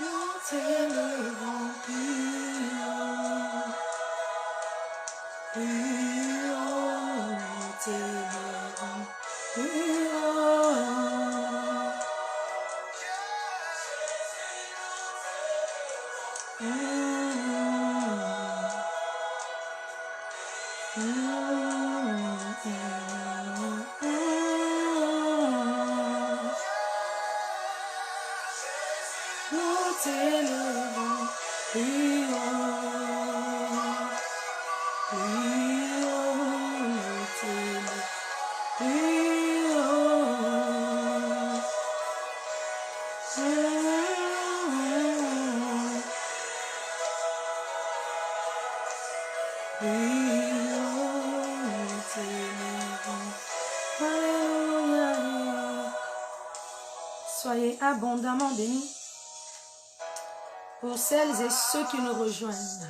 nous t'élevons plus haut, plus haut, nous t'élevons plus haut. Nous t'élevons plus haut, plus haut, nous t'élevons plus haut. Plus haut, nous t'élevons. Alléluia. Soyez abondamment bénis pour celles et ceux qui nous rejoignent.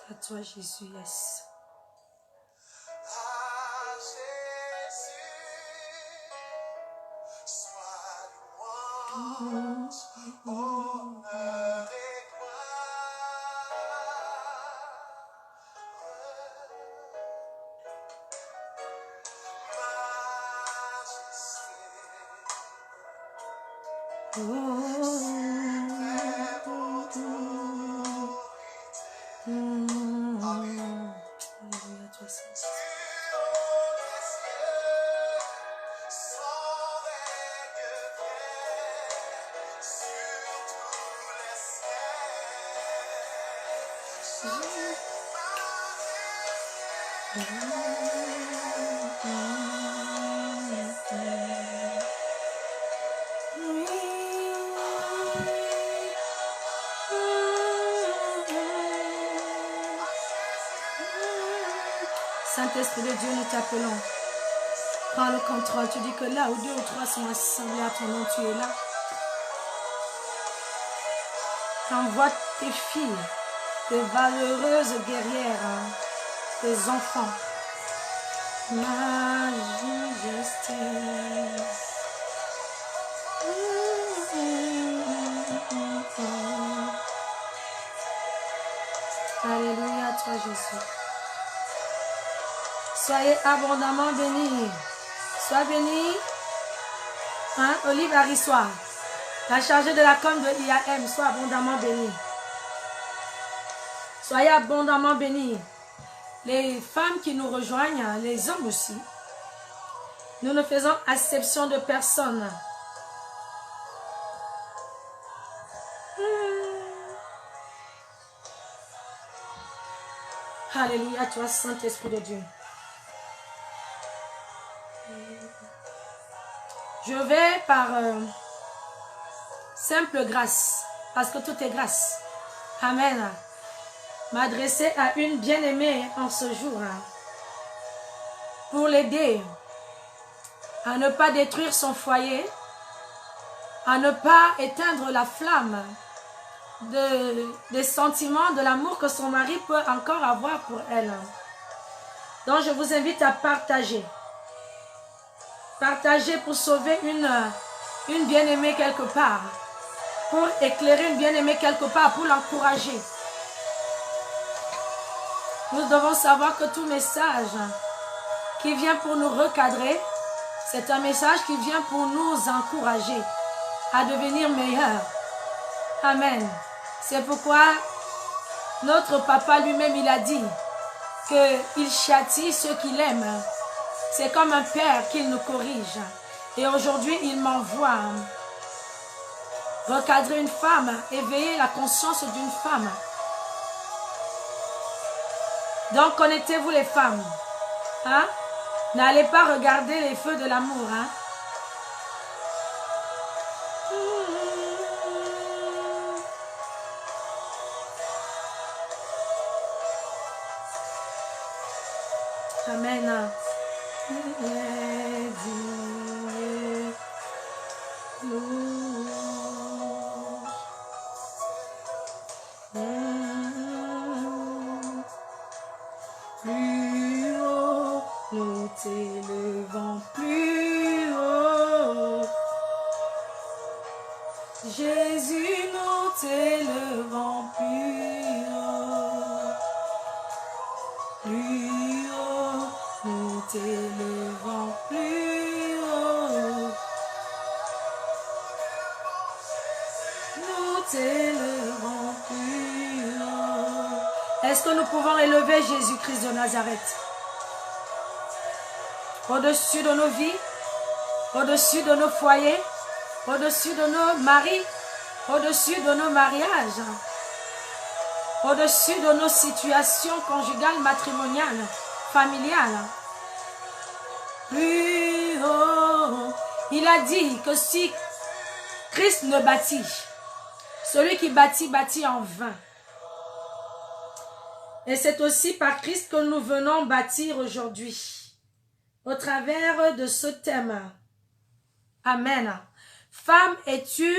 À toi, Jésus, yes. Honneur et Alléluia, toi, Saint. Saint-Esprit de Dieu, nous t'appelons. Prends le contrôle. Tu dis que là où deux ou trois sont assemblés à ton nom, tu es là. Envoie tes filles, tes valeureuses guerrières, tes enfants. Majesté. Alléluia, toi Jésus. Soyez abondamment bénis. Sois béni. Hein? Olive Harissoir, la chargée de la com de l'IAM, sois abondamment bénie. Soyez abondamment bénis. Les femmes qui nous rejoignent, les hommes aussi, nous ne faisons acception de personne. Alléluia, toi, Saint-Esprit de Dieu. Je vais par simple grâce, parce que tout est grâce. Amen. M'adresser à une bien-aimée en ce jour, pour l'aider à ne pas détruire son foyer, à ne pas éteindre la flamme des sentiments, de l'amour que son mari peut encore avoir pour elle. Donc je vous invite à partager. Partager pour sauver une bien-aimée quelque part, pour éclairer une bien-aimée quelque part, pour l'encourager. Nous devons savoir que tout message qui vient pour nous recadrer, c'est un message qui vient pour nous encourager à devenir meilleurs. Amen. C'est pourquoi notre papa lui-même, il a dit qu'il châtie ceux qu'il aime. C'est comme un père qu'il nous corrige. Et aujourd'hui, il m'envoie recadrer une femme, éveiller la conscience d'une femme. Donc, connectez-vous les femmes. Hein? N'allez pas regarder les feux de l'amour. Hein? Amen. nous t'élevons plus haut. Jésus, nous t'élevons plus haut. Plus haut, nous t'élevons plus haut. Nous t'élevons plus haut. Est-ce que nous pouvons élever Jésus-Christ de Nazareth au-dessus de nos vies, au-dessus de nos foyers, au-dessus de nos maris, au-dessus de nos mariages, au-dessus de nos situations conjugales, matrimoniales, familiales. Plus haut. Il a dit que si Christ ne bâtit, celui qui bâtit, bâtit en vain. Et c'est aussi par Christ que nous venons bâtir aujourd'hui, au travers de ce thème. Amen. Femme, es-tu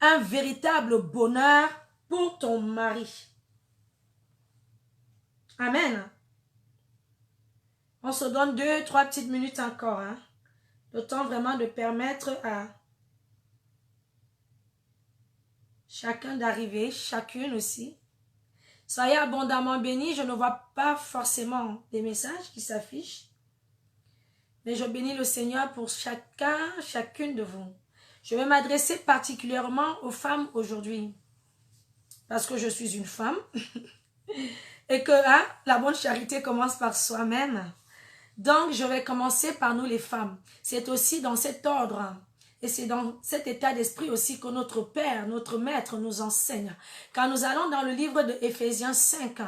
un véritable bonheur pour ton mari? Amen. On se donne 2-3 petites minutes encore. Hein? Le temps vraiment de permettre à chacun d'arriver, chacune aussi. Soyez abondamment bénis. Je ne vois pas forcément des messages qui s'affichent. Mais je bénis le Seigneur pour chacun, chacune de vous. Je vais m'adresser particulièrement aux femmes aujourd'hui. Parce que je suis une femme. Et que la bonne charité commence par soi-même. Donc, je vais commencer par nous les femmes. C'est aussi dans cet ordre. Et c'est dans cet état d'esprit aussi que notre Père, notre Maître nous enseigne. Quand nous allons dans le livre de Éphésiens 5,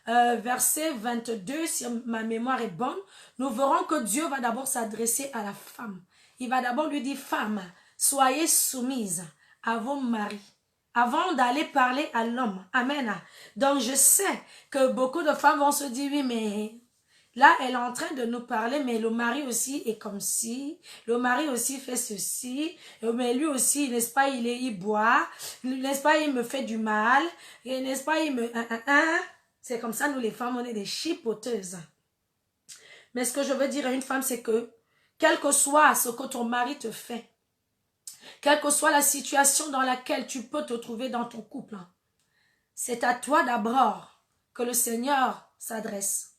verset 22, si ma mémoire est bonne, nous verrons que Dieu va d'abord s'adresser à la femme. Il va d'abord lui dire, femme, soyez soumise à vos maris, avant d'aller parler à l'homme. Amen. Donc je sais que beaucoup de femmes vont se dire, oui, mais là, elle est en train de nous parler, mais le mari aussi est comme ci, le mari aussi fait ceci, mais lui aussi, n'est-ce pas, il boit, n'est-ce pas, il me fait du mal, et n'est-ce pas, il me... C'est comme ça, nous les femmes, on est des chipoteuses. Mais ce que je veux dire à une femme, c'est que, quel que soit ce que ton mari te fait, quelle que soit la situation dans laquelle tu peux te trouver dans ton couple, c'est à toi d'abord que le Seigneur s'adresse.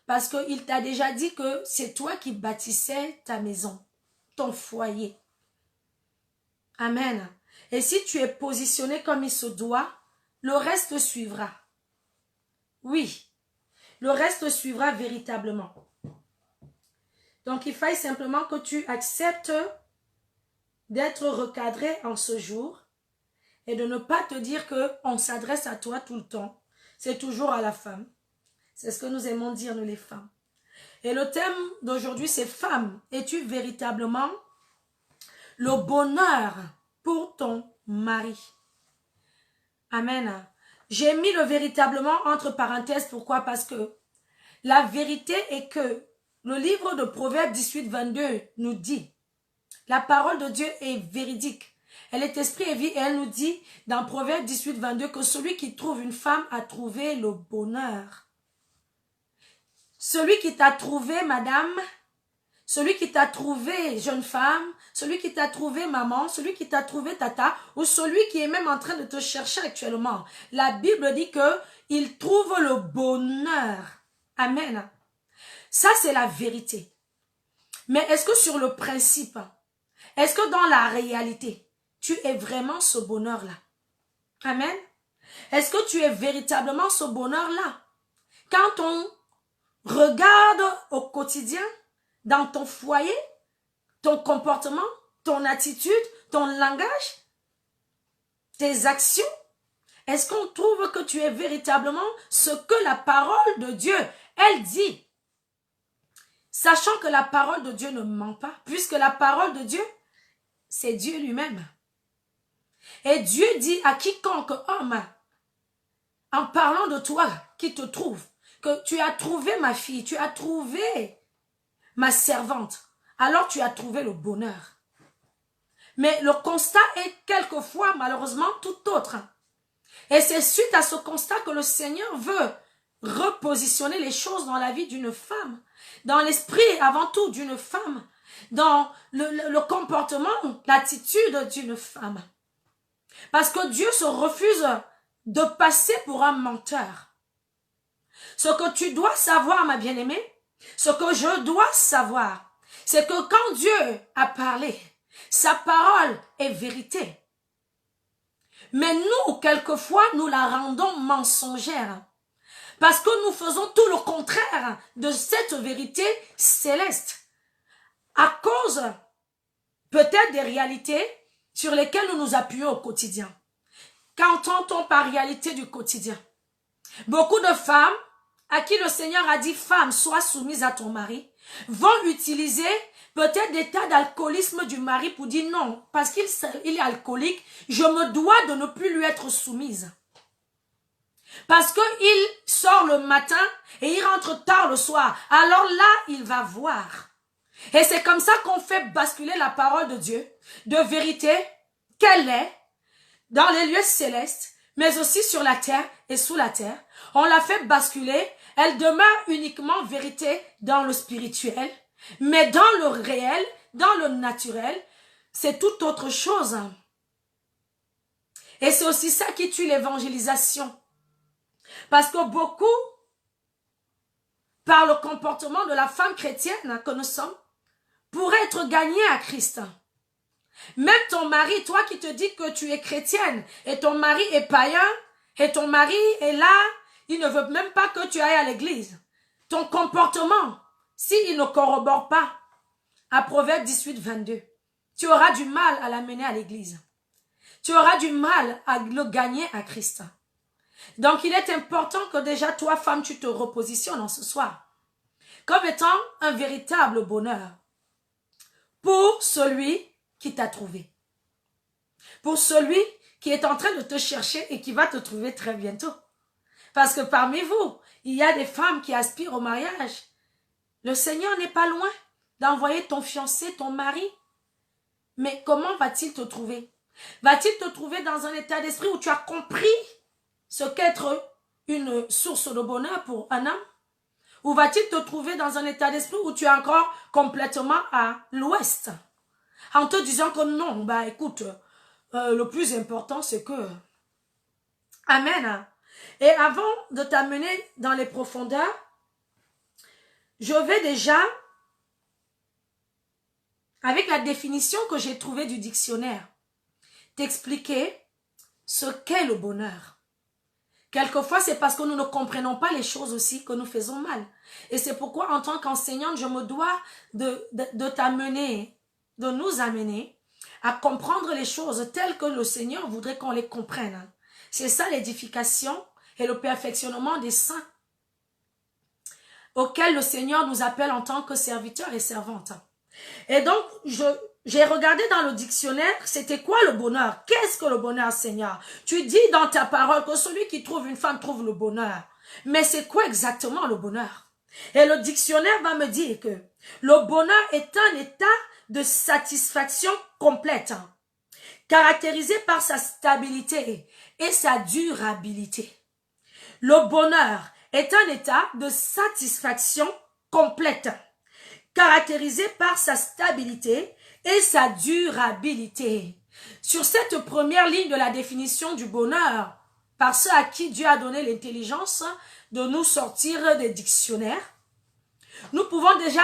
Parce qu'il t'a déjà dit que c'est toi qui bâtissais ta maison, ton foyer. Amen. Et si tu es positionné comme il se doit, le reste suivra. Oui, le reste suivra véritablement. Donc il faille simplement que tu acceptes d'être recadré en ce jour et de ne pas te dire qu'on s'adresse à toi tout le temps. C'est toujours à la femme. C'est ce que nous aimons dire, nous les femmes. Et le thème d'aujourd'hui, c'est « Femme, es-tu véritablement le bonheur pour ton mari ?» Amen. J'ai mis le véritablement entre parenthèses. Pourquoi? Parce que la vérité est que le livre de Proverbes 18, 22 nous dit, la parole de Dieu est véridique. Elle est esprit et vie et elle nous dit dans Proverbes 18, 22 que celui qui trouve une femme a trouvé le bonheur. Celui qui t'a trouvé, madame, celui qui t'a trouvé, jeune femme, celui qui t'a trouvé, maman, celui qui t'a trouvé, tata, ou celui qui est même en train de te chercher actuellement. La Bible dit que il trouve le bonheur. Amen. Ça, c'est la vérité. Mais est-ce que sur le principe, est-ce que dans la réalité, tu es vraiment ce bonheur-là? Amen. Est-ce que tu es véritablement ce bonheur-là? Quand on regarde au quotidien, dans ton foyer, ton comportement, ton attitude, ton langage, tes actions, est-ce qu'on trouve que tu es véritablement ce que la parole de Dieu, elle dit? Sachant que la parole de Dieu ne ment pas, puisque la parole de Dieu, c'est Dieu lui-même. Et Dieu dit à quiconque homme, en parlant de toi qui te trouve, que tu as trouvé ma fille, tu as trouvé ma servante, alors tu as trouvé le bonheur. Mais le constat est quelquefois, malheureusement, tout autre. Et c'est suite à ce constat que le Seigneur veut repositionner les choses dans la vie d'une femme. dans l'esprit avant tout d'une femme, dans le comportement, l'attitude d'une femme. Parce que Dieu se refuse de passer pour un menteur. Ce que tu dois savoir, ma bien-aimée, ce que je dois savoir, c'est que quand Dieu a parlé, sa parole est vérité. Mais nous, quelquefois, nous la rendons mensongère. Parce que nous faisons tout le contraire de cette vérité céleste. À cause, peut-être des réalités sur lesquelles nous nous appuyons au quotidien. Qu'entend-on par réalité du quotidien? Beaucoup de femmes, à qui le Seigneur a dit, femme, sois soumise à ton mari, vont utiliser peut-être des tas d'alcoolisme du mari pour dire non, parce qu'il est alcoolique, je me dois de ne plus lui être soumise. Parce qu'il sort le matin et il rentre tard le soir. Alors là, il va voir. Et c'est comme ça qu'on fait basculer la parole de Dieu, de vérité, qu'elle est, dans les lieux célestes, mais aussi sur la terre et sous la terre. On la fait basculer, elle demeure uniquement vérité dans le spirituel, mais dans le réel, dans le naturel, c'est tout autre chose. Et c'est aussi ça qui tue l'évangélisation. Parce que beaucoup, par le comportement de la femme chrétienne que nous sommes, pourraient être gagnés à Christ. Même ton mari, toi qui te dis que tu es chrétienne, et ton mari est païen, et ton mari est là, il ne veut même pas que tu ailles à l'église. Ton comportement, s'il ne corrobore pas à Proverbe 18, 22, tu auras du mal à l'amener à l'église. Tu auras du mal à le gagner à Christ. Donc, il est important que déjà, toi, femme, tu te repositionnes en ce soir comme étant un véritable bonheur pour celui qui t'a trouvé. Pour celui qui est en train de te chercher et qui va te trouver très bientôt. Parce que parmi vous, il y a des femmes qui aspirent au mariage. Le Seigneur n'est pas loin d'envoyer ton fiancé, ton mari. Mais comment va-t-il te trouver? Va-t-il te trouver dans un état d'esprit où tu as compris ce qu'être une source de bonheur pour un homme? Ou va-t-il te trouver dans un état d'esprit où tu es encore complètement à l'ouest? En te disant que non, bah écoute, le plus important c'est que... Amen. Et avant de t'amener dans les profondeurs, je vais déjà, avec la définition que j'ai trouvée du dictionnaire, t'expliquer ce qu'est le bonheur. Quelquefois, c'est parce que nous ne comprenons pas les choses aussi que nous faisons mal. Et c'est pourquoi, en tant qu'enseignante, je me dois de t'amener, de nous amener à comprendre les choses telles que le Seigneur voudrait qu'on les comprenne. C'est ça l'édification et le perfectionnement des saints auxquels le Seigneur nous appelle en tant que serviteurs et servantes. Et donc, j'ai regardé dans le dictionnaire, c'était quoi le bonheur? Qu'est-ce que le bonheur, Seigneur? Tu dis dans ta parole que celui qui trouve une femme trouve le bonheur. Mais c'est quoi exactement le bonheur? Et le dictionnaire va me dire que le bonheur est un état de satisfaction complète, caractérisé par sa stabilité et sa durabilité. Le bonheur est un état de satisfaction complète, caractérisé par sa stabilité et sa durabilité. Sur cette première ligne de la définition du bonheur, par ceux à qui Dieu a donné l'intelligence de nous sortir des dictionnaires, nous pouvons déjà,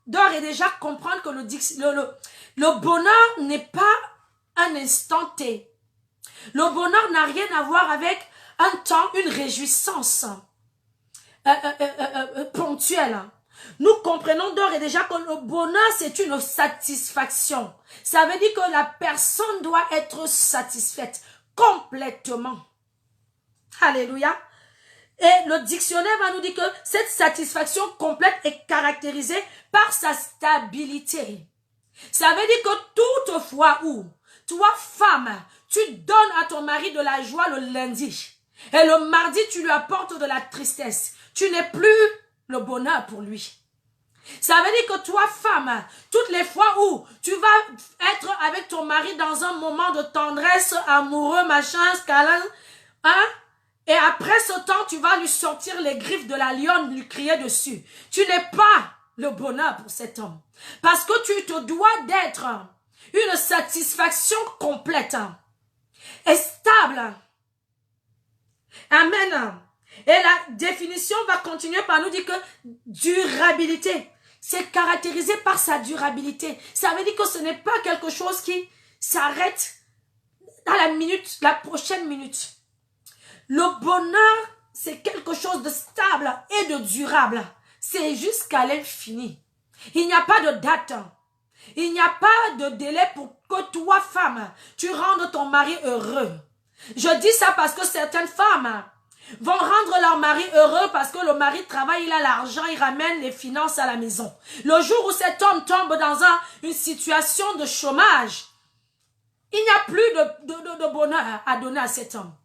d'ores et déjà, comprendre que le bonheur n'est pas un instant T. Le bonheur n'a rien à voir avec un temps, une réjouissance ponctuelle. Nous comprenons d'ores et déjà que le bonheur, c'est une satisfaction. Ça veut dire que la personne doit être satisfaite complètement. Alléluia. Et le dictionnaire va nous dire que cette satisfaction complète est caractérisée par sa stabilité. Ça veut dire que toutefois où toi, femme, tu donnes à ton mari de la joie le lundi et le mardi, tu lui apportes de la tristesse, tu n'es plus le bonheur pour lui. Ça veut dire que toi, femme, toutes les fois où tu vas être avec ton mari dans un moment de tendresse, amoureux, machin, câlin, hein, et après ce temps, tu vas lui sortir les griffes de la lionne, lui crier dessus. Tu n'es pas le bonheur pour cet homme. Parce que tu te dois d'être une satisfaction complète et stable. Amen. Et la définition va continuer par nous dire que durabilité, c'est caractérisé par sa durabilité. Ça veut dire que ce n'est pas quelque chose qui s'arrête dans la prochaine minute. Le bonheur, c'est quelque chose de stable et de durable. C'est jusqu'à l'infini. Il n'y a pas de date. Il n'y a pas de délai pour que toi, femme, tu rendes ton mari heureux. Je dis ça parce que certaines femmes vont rendre leur mari heureux parce que le mari travaille, il a l'argent, il ramène les finances à la maison. Le jour où cet homme tombe dans une situation de chômage, il n'y a plus de bonheur à donner à cet homme.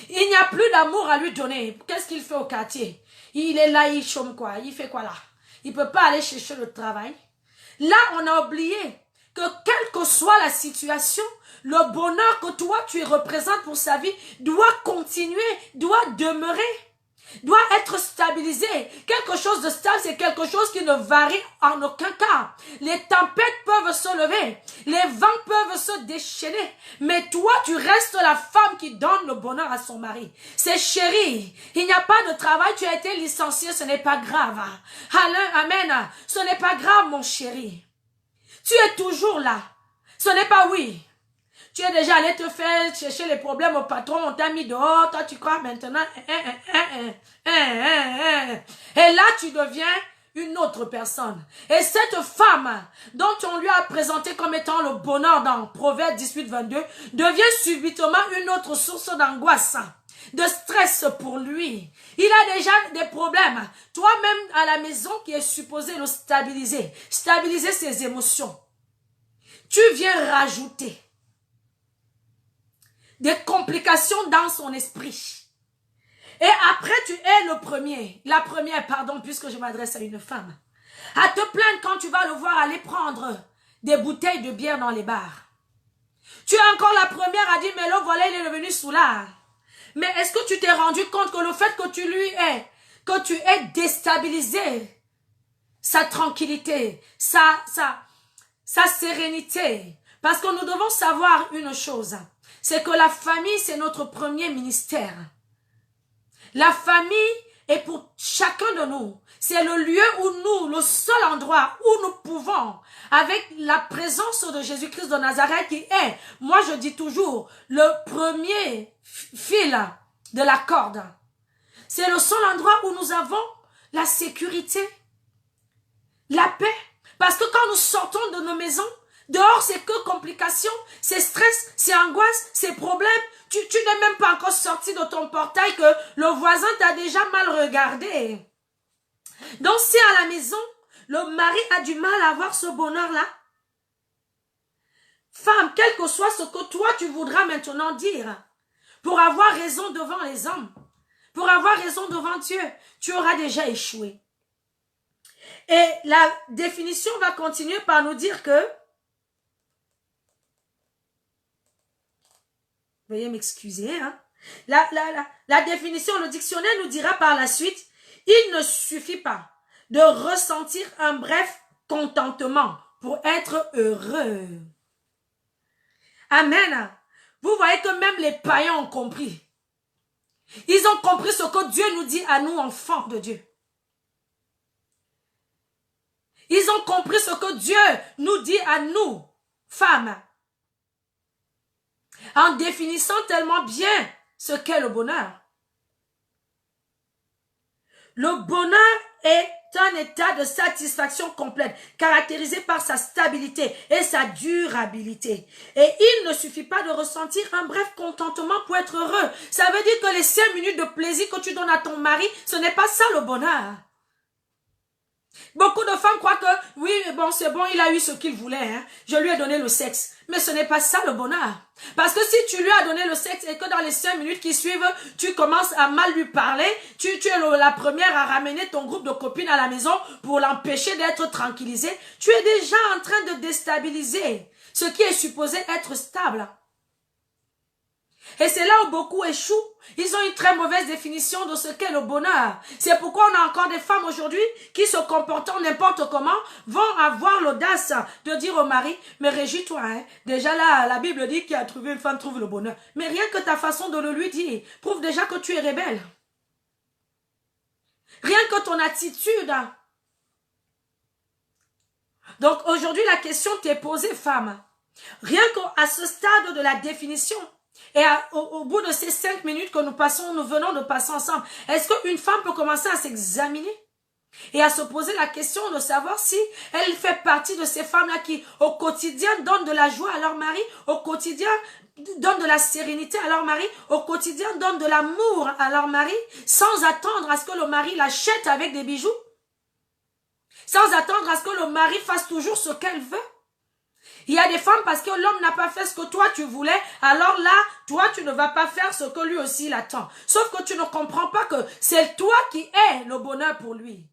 Il n'y a plus d'amour à lui donner. Qu'est-ce qu'il fait au quartier? Il est là, il chôme quoi? Il fait quoi là? Il ne peut pas aller chercher le travail. Là, on a oublié que quelle que soit la situation, le bonheur que toi, tu représentes pour sa vie doit continuer, doit demeurer, doit être stabilisé. Quelque chose de stable, c'est quelque chose qui ne varie en aucun cas. Les tempêtes peuvent se lever, les vents peuvent se déchaîner, mais toi, tu restes la femme qui donne le bonheur à son mari. C'est chéri, il n'y a pas de travail, tu as été licencié, ce n'est pas grave. Amen, ce n'est pas grave, mon chéri. Tu es toujours là. Ce n'est pas oui. Tu es déjà allé te faire chercher les problèmes au patron, on t'a mis dehors, toi tu crois maintenant. Et là tu deviens une autre personne. Et cette femme dont on lui a présenté comme étant le bonheur dans Proverbe 18-22 devient subitement une autre source d'angoisse, de stress pour lui. Il a déjà des problèmes. Toi-même à la maison qui est supposé le stabiliser ses émotions. Tu viens rajouter des complications dans son esprit. Et après, tu es la première, pardon, puisque je m'adresse à une femme, à te plaindre quand tu vas le voir aller prendre des bouteilles de bière dans les bars. Tu es encore la première à dire, mais le voilà, il est devenu soulard. Mais est-ce que tu t'es rendu compte que le fait que tu aies déstabilisé sa tranquillité, sa sérénité, parce que nous devons savoir une chose, c'est que la famille, c'est notre premier ministère. La famille est pour chacun de nous. C'est le lieu où nous, le seul endroit où nous pouvons, avec la présence de Jésus-Christ de Nazareth qui est, moi je dis toujours, le premier fil de la corde. C'est le seul endroit où nous avons la sécurité, la paix. Parce que quand nous sortons de nos maisons, dehors, c'est que complications, c'est stress, c'est angoisse, c'est problèmes. Tu n'es même pas encore sorti de ton portail que le voisin t'a déjà mal regardé. Donc, si à la maison, le mari a du mal à avoir ce bonheur-là, femme, quel que soit ce que toi tu voudras maintenant dire, pour avoir raison devant les hommes, pour avoir raison devant Dieu, tu auras déjà échoué. Et la définition va continuer par nous dire que, veuillez m'excuser, hein. La définition, le dictionnaire nous dira par la suite, il ne suffit pas de ressentir un bref contentement pour être heureux. Amen. Vous voyez que même les païens ont compris. Ils ont compris ce que Dieu nous dit à nous, enfants de Dieu. Ils ont compris ce que Dieu nous dit à nous, femmes. En définissant tellement bien ce qu'est le bonheur. Le bonheur est un état de satisfaction complète, caractérisé par sa stabilité et sa durabilité. Et il ne suffit pas de ressentir un bref contentement pour être heureux. Ça veut dire que les 5 minutes de plaisir que tu donnes à ton mari, ce n'est pas ça le bonheur. Beaucoup de femmes croient que, oui, bon, c'est bon, il a eu ce qu'il voulait, hein. Je lui ai donné le sexe. Mais ce n'est pas ça le bonheur. Parce que si tu lui as donné le sexe et que dans les 5 minutes qui suivent, tu commences à mal lui parler, tu es la première à ramener ton groupe de copines à la maison pour l'empêcher d'être tranquillisé, tu es déjà en train de déstabiliser ce qui est supposé être stable. Et c'est là où beaucoup échouent. Ils ont une très mauvaise définition de ce qu'est le bonheur. C'est pourquoi on a encore des femmes aujourd'hui qui, se comportant n'importe comment, vont avoir l'audace de dire au mari, mais réjouis-toi, hein. Déjà là, la Bible dit qu'il a trouvé une femme trouve le bonheur. Mais rien que ta façon de le lui dire, prouve déjà que tu es rebelle. Rien que ton attitude. Donc aujourd'hui, la question t'est posée, femme. Rien qu'à ce stade de la définition, et au bout de ces 5 minutes que nous venons de passer ensemble, est-ce qu'une femme peut commencer à s'examiner et à se poser la question de savoir si elle fait partie de ces femmes-là qui, au quotidien, donnent de la joie à leur mari, au quotidien, donnent de la sérénité à leur mari, au quotidien, donnent de l'amour à leur mari, sans attendre à ce que le mari l'achète avec des bijoux, sans attendre à ce que le mari fasse toujours ce qu'elle veut. Il y a des femmes parce que l'homme n'a pas fait ce que toi tu voulais, alors là, toi tu ne vas pas faire ce que lui aussi il attend. Sauf que tu ne comprends pas que c'est toi qui es le bonheur pour lui.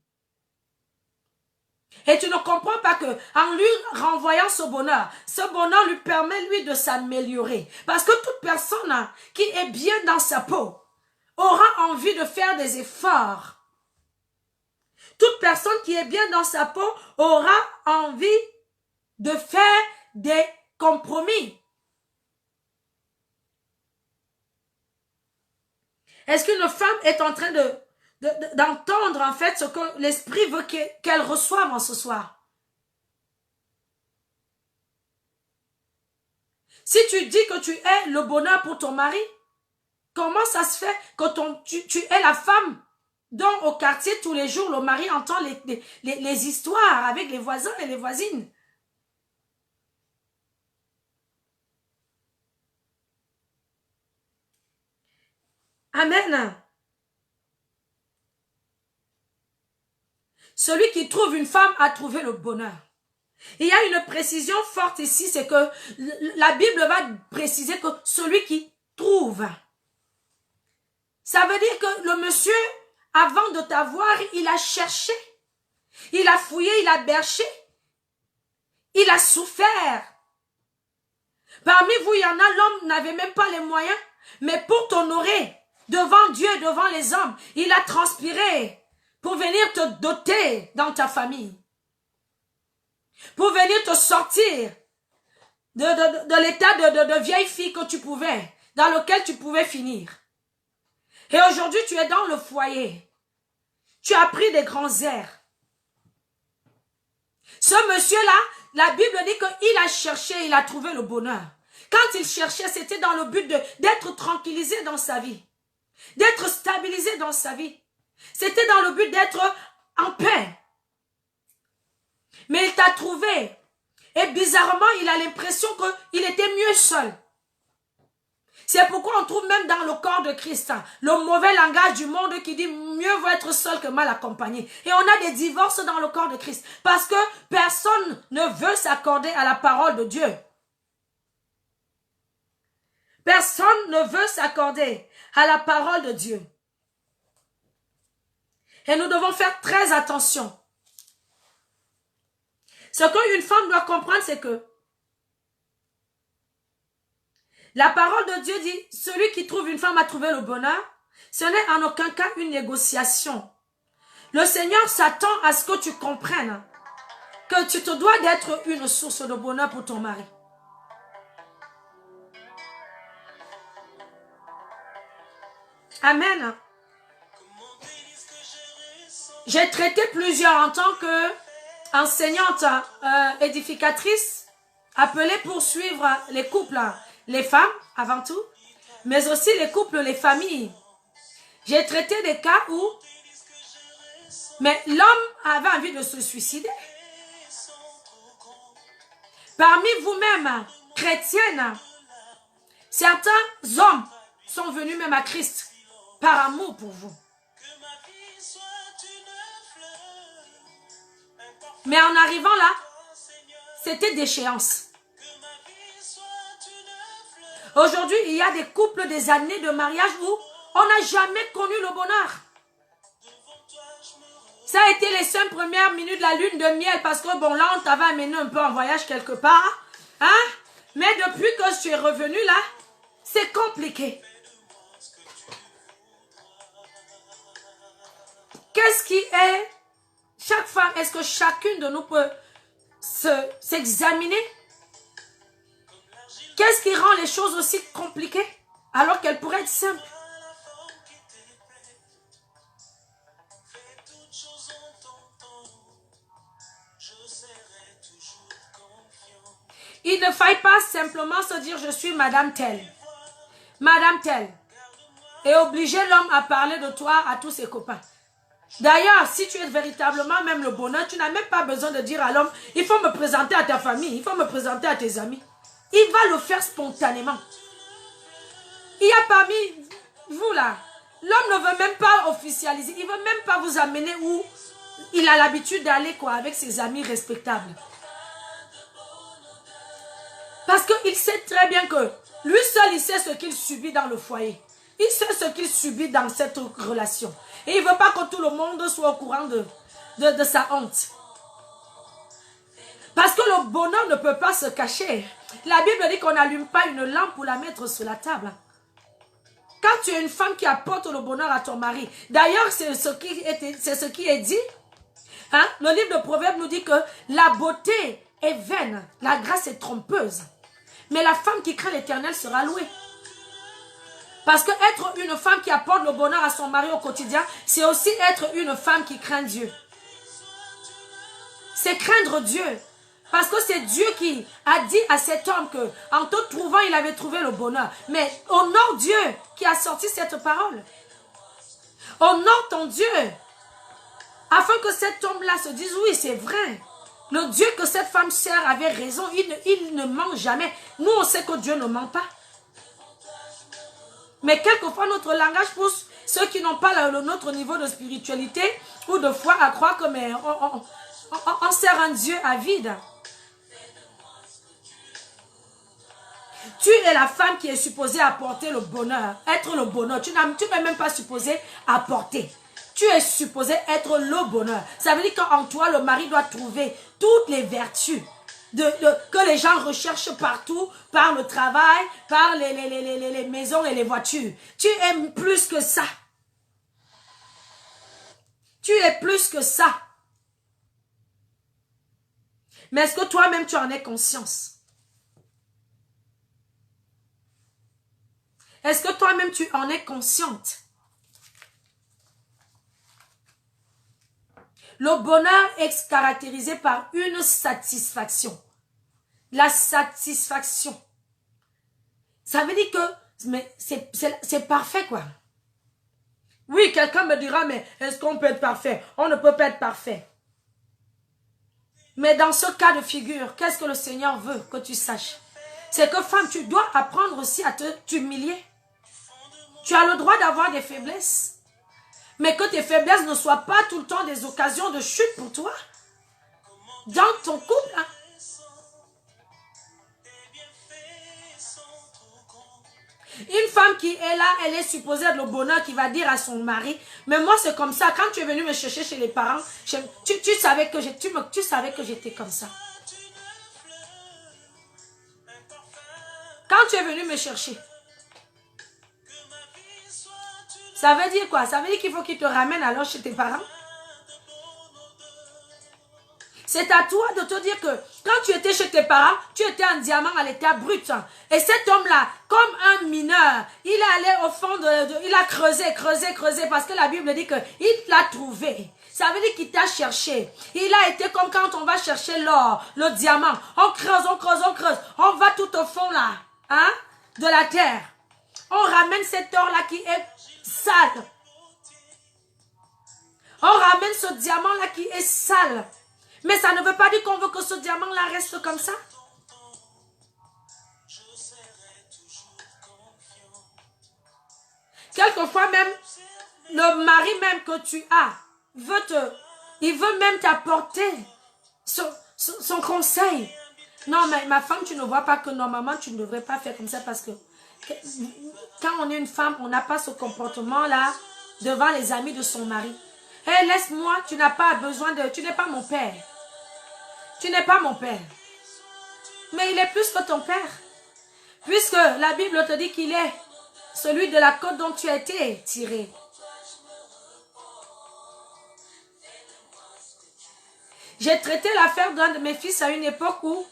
Et tu ne comprends pas que en lui renvoyant ce bonheur lui permet lui de s'améliorer. Parce que toute personne qui est bien dans sa peau aura envie de faire des efforts. Toute personne qui est bien dans sa peau aura envie de faire des compromis. Est-ce qu'une femme est en train d'entendre en fait ce que l'esprit veut qu'elle reçoive en ce soir? Si tu dis que tu es le bonheur pour ton mari, comment ça se fait que tu es la femme dont au quartier tous les jours le mari entend les histoires avec les voisins et les voisines? Amen. Celui qui trouve une femme a trouvé le bonheur. Il y a une précision forte ici, c'est que la Bible va préciser que celui qui trouve. Ça veut dire que le monsieur, avant de t'avoir, il a cherché. Il a fouillé, il a berché. Il a souffert. Parmi vous, il y en a, l'homme n'avait même pas les moyens, mais pour t'honorer devant Dieu et devant les hommes, il a transpiré pour venir te doter dans ta famille, pour venir te sortir de l'état de vieille fille que tu pouvais, dans lequel tu pouvais finir. Et aujourd'hui, tu es dans le foyer. Tu as pris des grands airs. Ce monsieur-là, la Bible dit qu'il a cherché, il a trouvé le bonheur. Quand il cherchait, c'était dans le but d'être tranquillisé dans sa vie, d'être stabilisé dans sa vie. C'était dans le but d'être en paix. Mais il t'a trouvé. Et bizarrement, il a l'impression qu'il était mieux seul. C'est pourquoi on trouve même dans le corps de Christ le mauvais langage du monde qui dit mieux vaut être seul que mal accompagné. Et on a des divorces dans le corps de Christ parce que personne ne veut s'accorder à la parole de Dieu. Personne ne veut s'accorder à la parole de Dieu. Et nous devons faire très attention. Ce qu'une femme doit comprendre, c'est que la parole de Dieu dit, celui qui trouve une femme a trouvé le bonheur. Ce n'est en aucun cas une négociation. Le Seigneur s'attend à ce que tu comprennes que tu te dois d'être une source de bonheur pour ton mari. Amen. J'ai traité plusieurs en tant qu'enseignante édificatrice, appelée pour suivre les couples, les femmes avant tout, mais aussi les couples, les familles. J'ai traité des cas où mais l'homme avait envie de se suicider. Parmi vous-même, chrétiennes, certains hommes sont venus même à Christ par amour pour vous. Mais en arrivant là, c'était déchéance. Aujourd'hui, il y a des couples, des années de mariage où on n'a jamais connu le bonheur. Ça a été les 5 premières minutes de la lune de miel parce que bon, là, on t'avait amené un peu en voyage quelque part. Hein? Mais depuis que tu es revenu là, C'est compliqué. Qu'est-ce qui est... Chaque femme, est-ce que chacune de nous peut s'examiner? Qu'est-ce qui rend les choses aussi compliquées alors qu'elles pourraient être simples? Il ne faille pas simplement se dire je suis madame telle, et obliger l'homme à parler de toi à tous ses copains. D'ailleurs, si tu es véritablement même le bonheur, tu n'as même pas besoin de dire à l'homme, il faut me présenter à ta famille, il faut me présenter à tes amis. Il va le faire spontanément. Il y a parmi vous là, l'homme ne veut même pas officialiser, il ne veut même pas vous amener où il a l'habitude d'aller quoi avec ses amis respectables. Parce qu'il sait très bien que lui seul, il sait ce qu'il subit dans le foyer. Il sait ce qu'il subit dans cette relation. Et il ne veut pas que tout le monde soit au courant de sa honte. Parce que le bonheur ne peut pas se cacher. La Bible dit qu'on n'allume pas une lampe pour la mettre sur la table. Quand tu es une femme qui apporte le bonheur à ton mari, d'ailleurs c'est ce qui est dit, hein? Le livre de Proverbes nous dit que la beauté est vaine, la grâce est trompeuse. Mais la femme qui craint l'Éternel sera louée. Parce que être une femme qui apporte le bonheur à son mari au quotidien, c'est aussi être une femme qui craint Dieu. C'est craindre Dieu. Parce que c'est Dieu qui a dit à cet homme que, en te trouvant, il avait trouvé le bonheur. Mais honore Dieu qui a sorti cette parole. Honore ton Dieu. Afin que cet homme-là se dise, oui, c'est vrai. Le Dieu que cette femme sert avait raison. Il ne ment jamais. Nous, on sait que Dieu ne ment pas. Mais quelquefois, notre langage pousse ceux qui n'ont pas notre niveau de spiritualité ou de foi à croire que on sert un Dieu avide. Tu es la femme qui est supposée apporter le bonheur, être le bonheur. Tu n'es même pas supposée apporter. Tu es supposé être le bonheur. Ça veut dire qu'en toi, le mari doit trouver toutes les vertus que les gens recherchent partout, par le travail, par les maisons et les voitures. Tu es plus que ça. Tu es plus que ça. Mais est-ce que toi-même, tu en es conscience? Est-ce que toi-même, tu en es consciente? Le bonheur est caractérisé par une satisfaction. La satisfaction. Ça veut dire que c'est parfait, quoi. Oui, quelqu'un me dira, mais est-ce qu'on peut être parfait? On ne peut pas être parfait. Mais dans ce cas de figure, qu'est-ce que le Seigneur veut que tu saches? C'est que femme, tu dois apprendre aussi à t'humilier. Tu as le droit d'avoir des faiblesses. Mais que tes faiblesses ne soient pas tout le temps des occasions de chute pour toi. Dans ton couple. Hein? Une femme qui est là, elle est supposée être le bonheur qui va dire à son mari, mais moi c'est comme ça, quand tu es venu me chercher chez les parents, tu savais que j'étais comme ça. Quand tu es venu me chercher, ça veut dire quoi? Ça veut dire qu'il faut qu'il te ramène alors chez tes parents? C'est à toi de te dire que quand tu étais chez tes parents, tu étais un diamant à l'état brut. Et cet homme-là, comme un mineur, il est allé au fond il a creusé parce que la Bible dit qu'il l'a trouvé. Ça veut dire qu'il t'a cherché. Il a été comme quand on va chercher l'or, le diamant. On creuse. On va tout au fond là, hein, de la terre. On ramène cet or-là qui est sale. On ramène ce diamant-là qui est sale. Mais ça ne veut pas dire qu'on veut que ce diamant-là reste comme ça. Quelquefois même, le mari même que tu as, il veut même t'apporter son conseil. Non, mais ma femme, tu ne vois pas que normalement, tu ne devrais pas faire comme ça parce que quand on est une femme, on n'a pas ce comportement-là devant les amis de son mari. Hé, laisse-moi, tu n'as pas besoin de... Tu n'es pas mon père. Tu n'es pas mon père. Mais il est plus que ton père. Puisque la Bible te dit qu'il est celui de la côte dont tu as été tiré. J'ai traité l'affaire d'un de mes fils à une époque où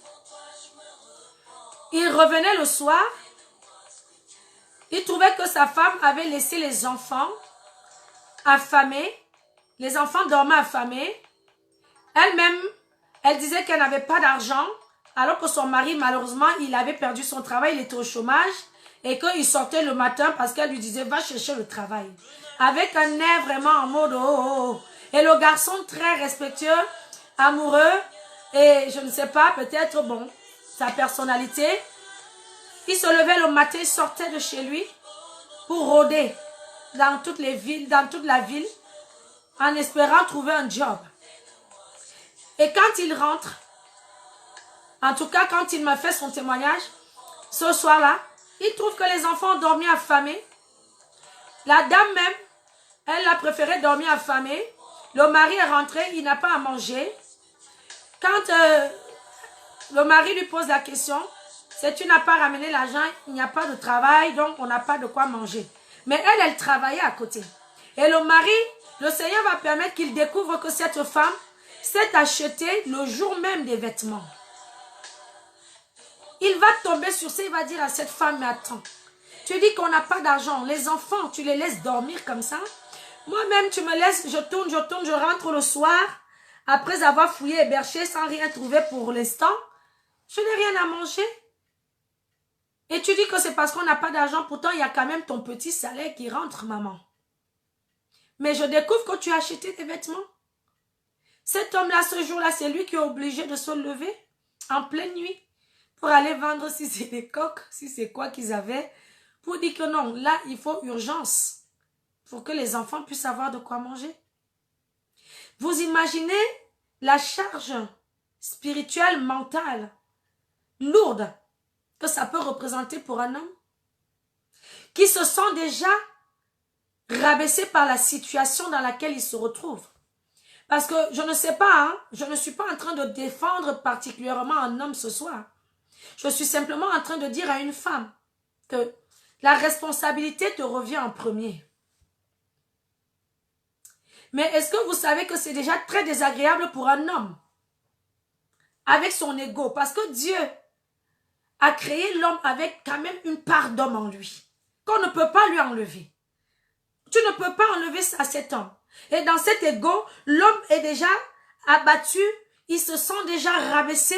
il revenait le soir. Il trouvait que sa femme avait laissé les enfants affamés. Les enfants dormaient affamés. Elle-même, elle disait qu'elle n'avait pas d'argent, alors que son mari, malheureusement, il avait perdu son travail, il était au chômage, et qu'il sortait le matin parce qu'elle lui disait, va chercher le travail. Avec un air vraiment en mode, oh, oh, oh. Et le garçon, très respectueux, amoureux, et je ne sais pas, peut-être, bon, sa personnalité, il se levait le matin, il sortait de chez lui pour rôder dans toutes les villes, dans toute la ville, en espérant trouver un job. Et quand il rentre, en tout cas quand il m'a fait son témoignage, ce soir-là, il trouve que les enfants ont dormi affamés. La dame même, elle a préféré dormir affamée. Le mari est rentré, il n'a pas à manger. Quand le mari lui pose la question, c'est tu n'as pas ramené l'argent, il n'y a pas de travail, donc on n'a pas de quoi manger. Mais elle, elle travaillait à côté. Et le mari, le Seigneur va permettre qu'il découvre que cette femme s'est achetée le jour même des vêtements. Il va tomber sur ça, il va dire à cette femme, mais attends, tu dis qu'on n'a pas d'argent, les enfants, tu les laisses dormir comme ça? Moi-même, tu me laisses, je tourne, je rentre le soir, après avoir fouillé et berché sans rien trouver pour l'instant, je n'ai rien à manger. Et tu dis que c'est parce qu'on n'a pas d'argent, pourtant il y a quand même ton petit salaire qui rentre, maman. Mais je découvre que tu as acheté tes vêtements. Cet homme-là, ce jour-là, c'est lui qui est obligé de se lever en pleine nuit pour aller vendre si c'est des coques, si c'est quoi qu'ils avaient, pour dire que non, là, il faut urgence pour que les enfants puissent avoir de quoi manger. Vous imaginez la charge spirituelle, mentale, lourde que ça peut représenter pour un homme qui se sent déjà rabaissé par la situation dans laquelle il se retrouve. Parce que je ne sais pas, hein, je ne suis pas en train de défendre particulièrement un homme ce soir. Je suis simplement en train de dire à une femme que la responsabilité te revient en premier. Mais est-ce que vous savez que c'est déjà très désagréable pour un homme avec son ego? Parce que Dieu a créé l'homme avec quand même une part d'homme en lui, qu'on ne peut pas lui enlever. Tu ne peux pas enlever ça à cet homme. Et dans cet ego, l'homme est déjà abattu, il se sent déjà rabaissé.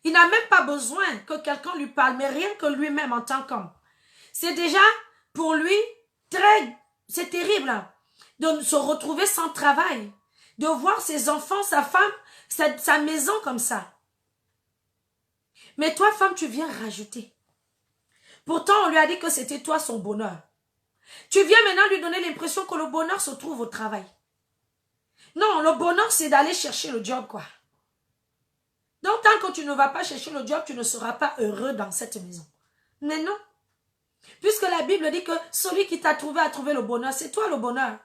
Il n'a même pas besoin que quelqu'un lui parle, mais rien que lui-même en tant qu'homme. C'est déjà pour lui c'est terrible de se retrouver sans travail, de voir ses enfants, sa femme, sa maison comme ça. Mais toi, femme, tu viens rajouter. Pourtant, on lui a dit que c'était toi son bonheur. Tu viens maintenant lui donner l'impression que le bonheur se trouve au travail. Non, le bonheur, c'est d'aller chercher le job, quoi. Donc, tant que tu ne vas pas chercher le job, tu ne seras pas heureux dans cette maison. Mais non. Puisque la Bible dit que celui qui t'a trouvé a trouvé le bonheur, c'est toi le bonheur.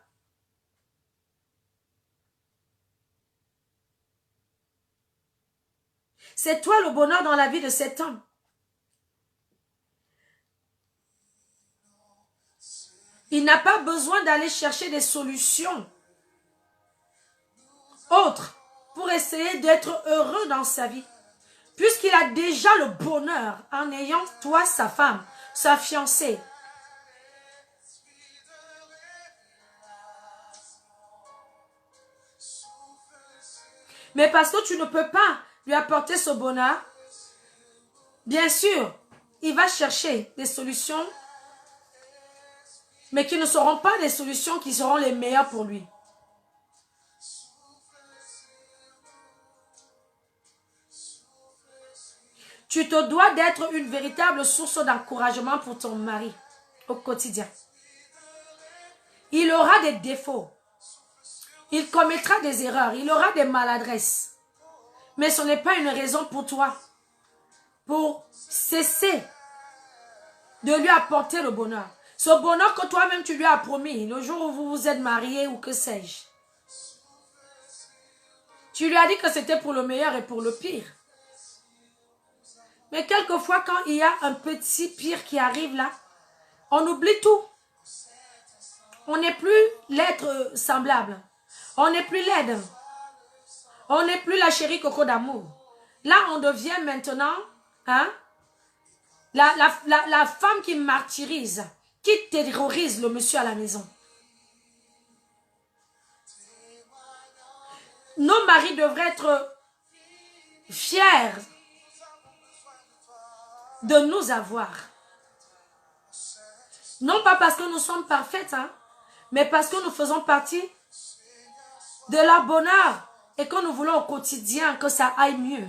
C'est toi le bonheur dans la vie de cet homme. Il n'a pas besoin d'aller chercher des solutions autres pour essayer d'être heureux dans sa vie. Puisqu'il a déjà le bonheur en ayant toi, sa femme, sa fiancée. Mais parce que tu ne peux pas lui apporter ce bonheur, bien sûr, il va chercher des solutions, mais qui ne seront pas des solutions qui seront les meilleures pour lui. Tu te dois d'être une véritable source d'encouragement pour ton mari au quotidien. Il aura des défauts. Il commettra des erreurs. Il aura des maladresses. Mais ce n'est pas une raison pour toi pour cesser de lui apporter le bonheur. Ce bonheur que toi-même tu lui as promis le jour où vous vous êtes mariés ou que sais-je. Tu lui as dit que c'était pour le meilleur et pour le pire. Mais quelquefois, quand il y a un petit pire qui arrive là, on oublie tout. On n'est plus l'être semblable. On n'est plus laide. On n'est plus la chérie coco d'amour. Là, on devient maintenant hein, la femme qui martyrise, qui terrorise le monsieur à la maison. Nos maris devraient être fiers de nous avoir. Non pas parce que nous sommes parfaites, hein, mais parce que nous faisons partie de leur bonheur et que nous voulons au quotidien que ça aille mieux.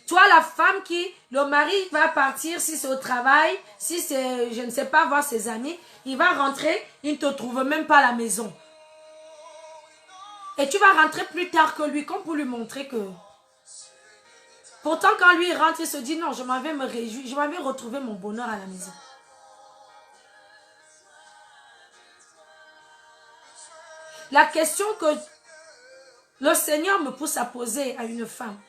Toi, la femme qui, le mari va partir, si c'est au travail, si c'est, je ne sais pas, voir ses amis, il va rentrer, il ne te trouve même pas à la maison. Et tu vas rentrer plus tard que lui, comme pour lui montrer que... Pourtant, quand lui il rentre, il se dit, non, je m'en vais me réjouir, je m'en vais retrouver mon bonheur à la maison. La question que le Seigneur me pousse à poser à une femme,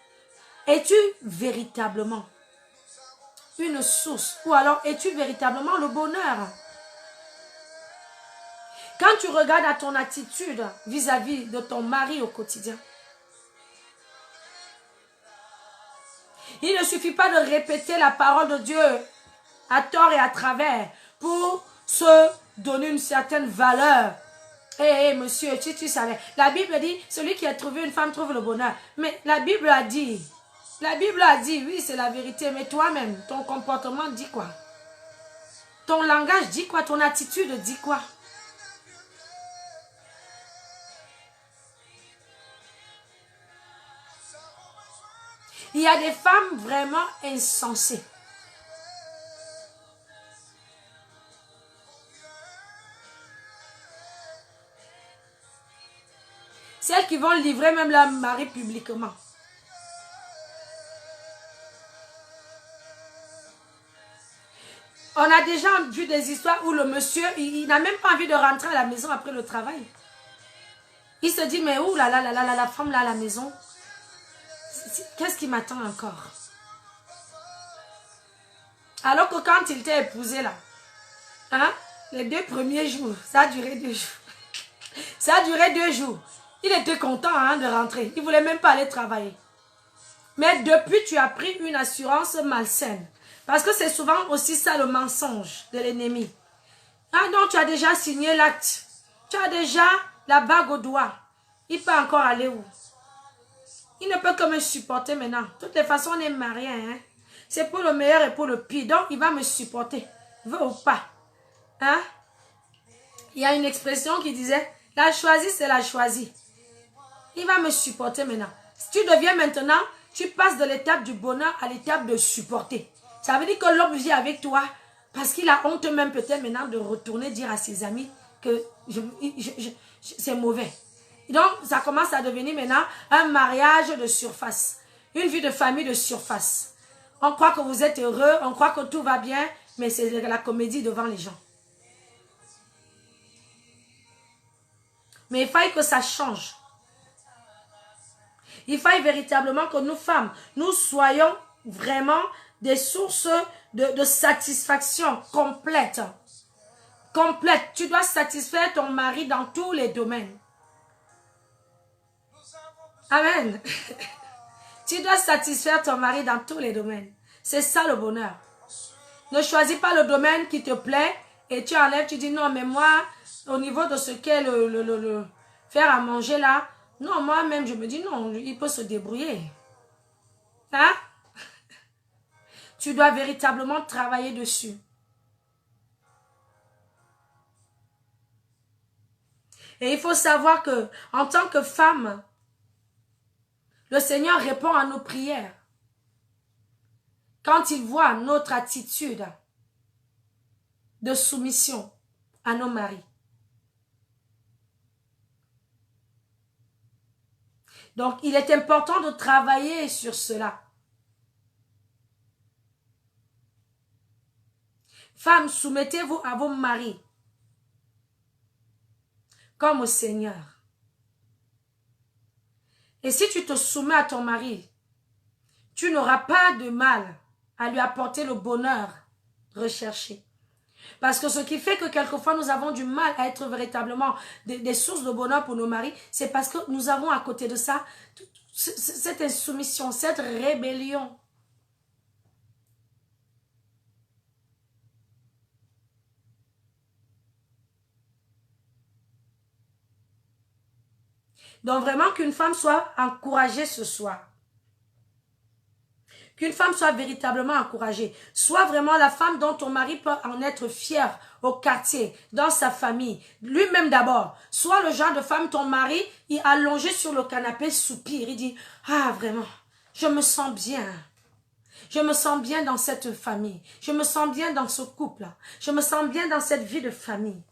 es-tu véritablement une source ou alors es-tu véritablement le bonheur? Quand tu regardes à ton attitude vis-à-vis de ton mari au quotidien, il ne suffit pas de répéter la parole de Dieu à tort et à travers pour se donner une certaine valeur. Hé, monsieur, tu savais. La Bible dit, celui qui a trouvé une femme trouve le bonheur. Mais la Bible a dit, oui, c'est la vérité. Mais toi-même, ton comportement dit quoi? Ton langage dit quoi? Ton attitude dit quoi? Il y a des femmes vraiment insensées. Celles qui vont livrer même leur mari publiquement. On a déjà vu des histoires où le monsieur, il n'a même pas envie de rentrer à la maison après le travail. Il se dit, mais où la femme là à la maison, qu'est-ce qui m'attend encore? Alors que quand il t'a épousé là, hein, les 2 premiers jours, ça a duré 2 jours. Ça a duré 2 jours. Il était content hein, de rentrer. Il ne voulait même pas aller travailler. Mais depuis, tu as pris une assurance malsaine. Parce que c'est souvent aussi ça le mensonge de l'ennemi. Ah non, tu as déjà signé l'acte. Tu as déjà la bague au doigt. Il peut encore aller où? Il ne peut que me supporter maintenant. De toutes les façons, on est mariés. Hein? C'est pour le meilleur et pour le pire. Donc, il va me supporter. Veut ou pas. Hein? Il y a une expression qui disait, la choisie, c'est la choisie. Il va me supporter maintenant. Si tu deviens maintenant, tu passes de l'étape du bonheur à l'étape de supporter. Ça veut dire que l'homme vit avec toi parce qu'il a honte même peut-être maintenant de retourner dire à ses amis que c'est mauvais. Donc, ça commence à devenir maintenant un mariage de surface. Une vie de famille de surface. On croit que vous êtes heureux, on croit que tout va bien, mais c'est la comédie devant les gens. Mais il faille que ça change. Il faille véritablement que nous femmes, nous soyons vraiment des sources de satisfaction complète. Complète. Tu dois satisfaire ton mari dans tous les domaines. Amen. Tu dois satisfaire ton mari dans tous les domaines. C'est ça le bonheur. Ne choisis pas le domaine qui te plaît et tu enlèves, tu dis non, mais moi, au niveau de ce qu'est le faire à manger là, non, moi-même, je me dis non, il peut se débrouiller. Hein? Tu dois véritablement travailler dessus. Et il faut savoir que, en tant que femme, le Seigneur répond à nos prières. Quand il voit notre attitude de soumission à nos maris. Donc, il est important de travailler sur cela. Femmes, soumettez-vous à vos maris comme au Seigneur. Et si tu te soumets à ton mari, tu n'auras pas de mal à lui apporter le bonheur recherché. Parce que ce qui fait que quelquefois nous avons du mal à être véritablement des sources de bonheur pour nos maris, c'est parce que nous avons à côté de ça cette insoumission, cette rébellion. Donc vraiment qu'une femme soit encouragée ce soir. Qu'une femme soit véritablement encouragée. Sois vraiment la femme dont ton mari peut en être fier au quartier, dans sa famille. Lui-même d'abord. Sois le genre de femme, ton mari, il est allongé sur le canapé, soupire. Il dit, ah vraiment, je me sens bien. Je me sens bien dans cette famille. Je me sens bien dans ce couple. Je me sens bien dans cette vie de famille.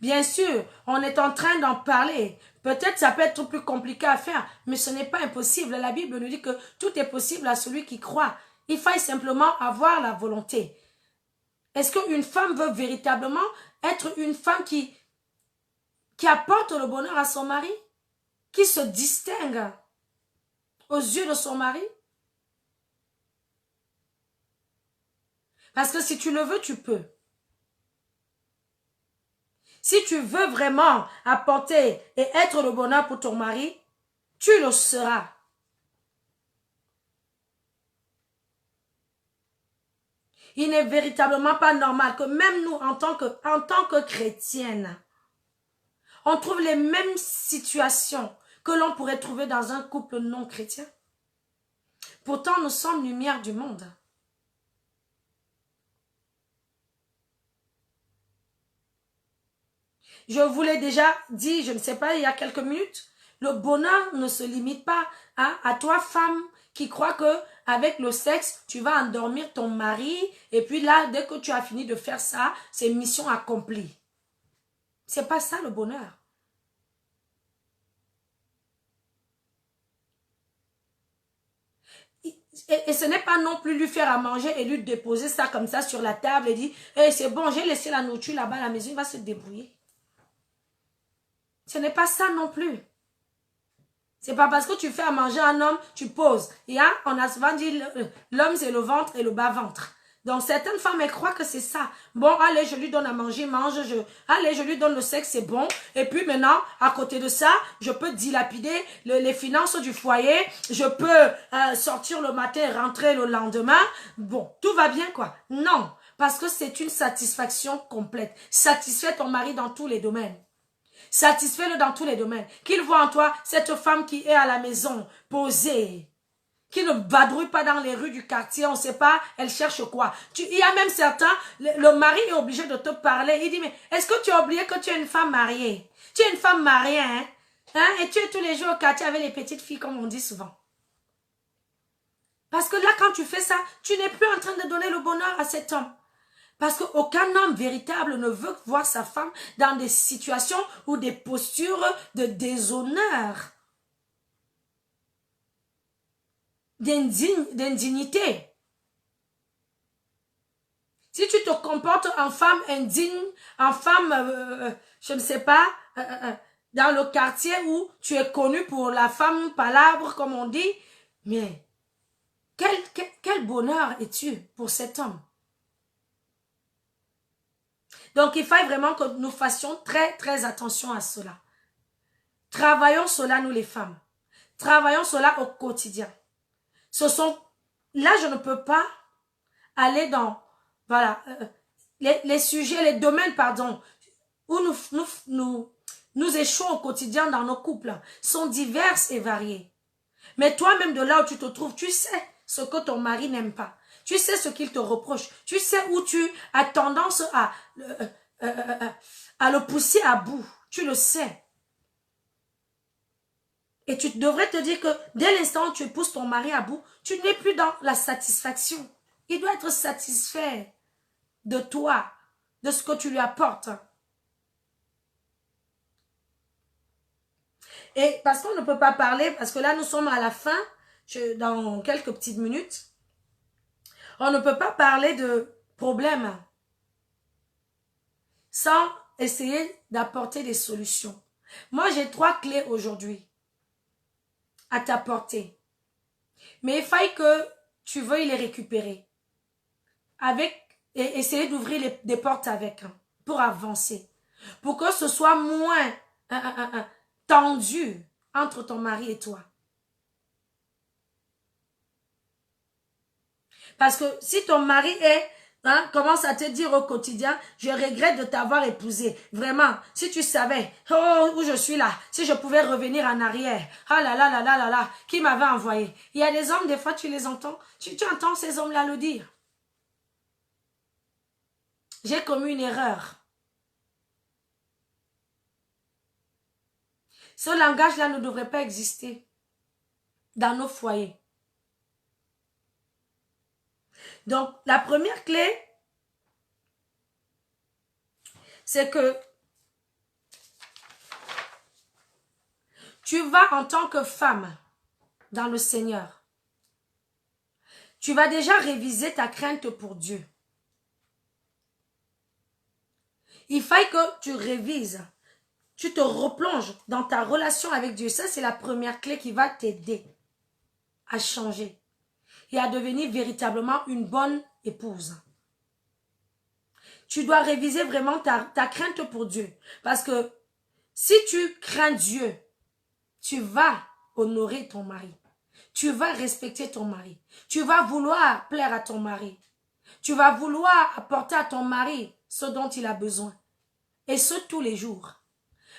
Bien sûr, on est en train d'en parler. Peut-être ça peut être plus compliqué à faire, mais ce n'est pas impossible. La Bible nous dit que tout est possible à celui qui croit. Il faut simplement avoir la volonté. Est-ce qu'une femme veut véritablement être une femme qui apporte le bonheur à son mari? Qui se distingue aux yeux de son mari? Parce que si tu le veux, tu peux. Si tu veux vraiment apporter et être le bonheur pour ton mari, tu le seras. Il n'est véritablement pas normal que même nous, en tant que chrétiennes, on trouve les mêmes situations que l'on pourrait trouver dans un couple non chrétien. Pourtant, nous sommes lumière du monde. Je vous l'ai déjà dit, je ne sais pas, il y a quelques minutes, le bonheur ne se limite pas à toi, femme, qui crois que avec le sexe, tu vas endormir ton mari, et puis là, dès que tu as fini de faire ça, c'est mission accomplie. C'est pas ça le bonheur. Et ce n'est pas non plus lui faire à manger et lui déposer ça comme ça sur la table et dire, hey, c'est bon, j'ai laissé la nourriture là-bas à la maison, il va se débrouiller. Ce n'est pas ça non plus. C'est pas parce que tu fais à manger à un homme, tu poses. Et hein, on a souvent dit, l'homme c'est le ventre et le bas-ventre. Donc certaines femmes, elles croient que c'est ça. Bon, allez, je lui donne à manger, allez, je lui donne le sexe, c'est bon. Et puis maintenant, à côté de ça, je peux dilapider les finances du foyer. Je peux sortir le matin et rentrer le lendemain. Bon, tout va bien quoi. Non, parce que c'est une satisfaction complète. Satisfais ton mari dans tous les domaines. Satisfais-le dans tous les domaines. Qu'il voit en toi cette femme qui est à la maison, posée, qui ne vadrouille pas dans les rues du quartier, on ne sait pas, elle cherche quoi. Il y a même certains, le mari est obligé de te parler. Il dit, mais est-ce que tu as oublié que tu es une femme mariée? Tu es une femme mariée, hein? Et tu es tous les jours au quartier avec les petites filles, comme on dit souvent. Parce que là, quand tu fais ça, tu n'es plus en train de donner le bonheur à cet homme. Parce qu'aucun homme véritable ne veut voir sa femme dans des situations ou des postures de déshonneur, d'indignité. Si tu te comportes en femme indigne, en femme, je ne sais pas, dans le quartier où tu es connu pour la femme palabre, comme on dit, mais quel bonheur es-tu pour cet homme? Donc, il faut vraiment que nous fassions très, très attention à cela. Travaillons cela, nous les femmes. Travaillons cela au quotidien. Là, je ne peux pas aller dans, voilà, les sujets, les domaines, pardon, où nous échouons au quotidien dans nos couples, sont divers et variés. Mais toi-même, de là où tu te trouves, tu sais ce que ton mari n'aime pas. Tu sais ce qu'il te reproche. Tu sais où tu as tendance à le pousser à bout. Tu le sais. Et tu devrais te dire que dès l'instant où tu pousses ton mari à bout, tu n'es plus dans la satisfaction. Il doit être satisfait de toi, de ce que tu lui apportes. Et parce qu'on ne peut pas parler, parce que là nous sommes à la fin, dans quelques petites minutes, on ne peut pas parler de problème sans essayer d'apporter des solutions. Moi, j'ai 3 clés aujourd'hui à t'apporter. Mais il faille que tu veuilles les récupérer. Et essayer d'ouvrir des portes avec, hein, pour avancer. Pour que ce soit moins tendu entre ton mari et toi. Parce que si ton mari commence à te dire au quotidien, je regrette de t'avoir épousé. Vraiment, si tu savais où je suis là, si je pouvais revenir en arrière. Ah là là là là là là, qui m'avait envoyé. Il y a des hommes, des fois tu les entends, tu entends ces hommes-là le dire. J'ai commis une erreur. Ce langage-là ne devrait pas exister dans nos foyers. Donc, la première clé, c'est que tu vas en tant que femme dans le Seigneur. Tu vas déjà réviser ta crainte pour Dieu. Il faut que tu révises. Tu te replonges dans ta relation avec Dieu. Ça, c'est la première clé qui va t'aider à changer et à devenir véritablement une bonne épouse. Tu dois réviser vraiment ta crainte pour Dieu. Parce que si tu crains Dieu, tu vas honorer ton mari. Tu vas respecter ton mari. Tu vas vouloir plaire à ton mari. Tu vas vouloir apporter à ton mari ce dont il a besoin. Et ce, tous les jours.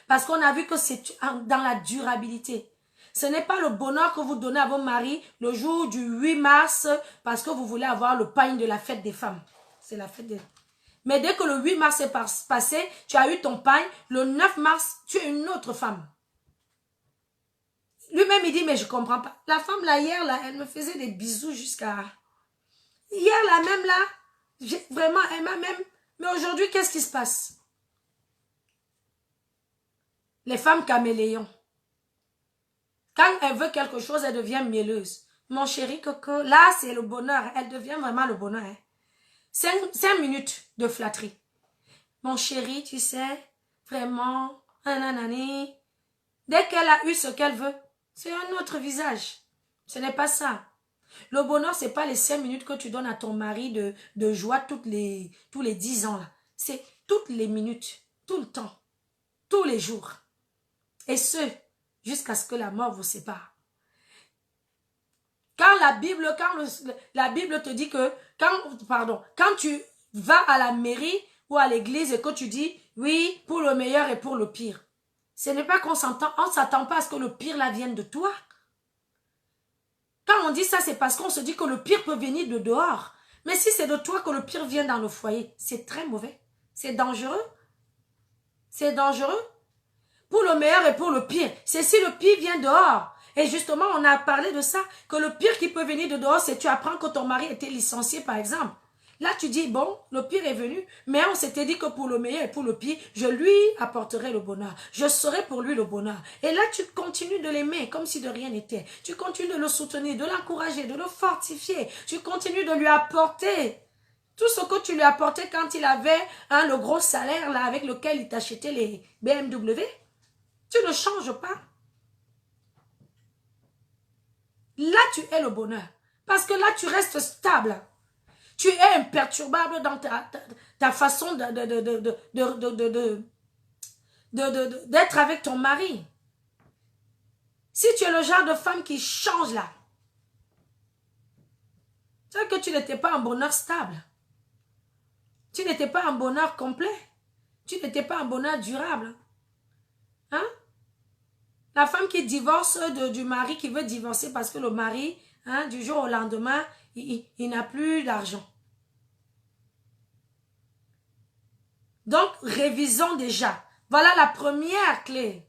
Parce qu'on a vu que c'est dans la durabilité. Ce n'est pas le bonheur que vous donnez à vos maris le jour du 8 mars parce que vous voulez avoir le pain de la fête des femmes. C'est la fête des... Mais dès que le 8 mars est passé, tu as eu ton pain. Le 9 mars, tu es une autre femme. Lui-même, il dit, mais je comprends pas. La femme, là, hier, là, elle me faisait des bisous jusqu'à... Hier, là, même là, vraiment, elle m'a même... Mais aujourd'hui, qu'est-ce qui se passe? Les femmes caméléons. Quand elle veut quelque chose, elle devient mielleuse. Mon chéri Coco, là, c'est le bonheur. Elle devient vraiment le bonheur. Hein. 5 minutes de flatterie. Mon chéri, tu sais, vraiment, nanani. Dès qu'elle a eu ce qu'elle veut, c'est un autre visage. Ce n'est pas ça. Le bonheur, c'est pas les 5 minutes que tu donnes à ton mari de joie tous les 10 ans. C'est toutes les minutes, tout le temps, tous les jours. Et ce, jusqu'à ce que la mort vous sépare. Quand la Bible te dit que, quand tu vas à la mairie ou à l'église et que tu dis, oui, pour le meilleur et pour le pire, ce n'est pas qu'on s'attend, on ne s'attend pas à ce que le pire là vienne de toi. Quand on dit ça, c'est parce qu'on se dit que le pire peut venir de dehors. Mais si c'est de toi que le pire vient dans le foyer, c'est très mauvais. C'est dangereux. C'est dangereux. Pour le meilleur et pour le pire. C'est si le pire vient dehors. Et justement, on a parlé de ça, que le pire qui peut venir de dehors, c'est tu apprends que ton mari était licencié, par exemple. Là, tu dis, bon, le pire est venu, mais on s'était dit que pour le meilleur et pour le pire, je lui apporterai le bonheur. Je serai pour lui le bonheur. Et là, tu continues de l'aimer comme si de rien n'était. Tu continues de le soutenir, de l'encourager, de le fortifier. Tu continues de lui apporter tout ce que tu lui apportais quand il avait le gros salaire là avec lequel il t'achetait les BMW. Tu ne changes pas. Là, tu es le bonheur. Parce que là, tu restes stable. Tu es imperturbable dans ta façon d'être avec ton mari. Si tu es le genre de femme qui change là, c'est que tu n'étais pas un bonheur stable. Tu n'étais pas un bonheur complet. Tu n'étais pas un bonheur durable. Hein? La femme qui divorce du mari qui veut divorcer parce que le mari, hein, du jour au lendemain, il n'a plus d'argent. Donc, révisons déjà. Voilà la première clé.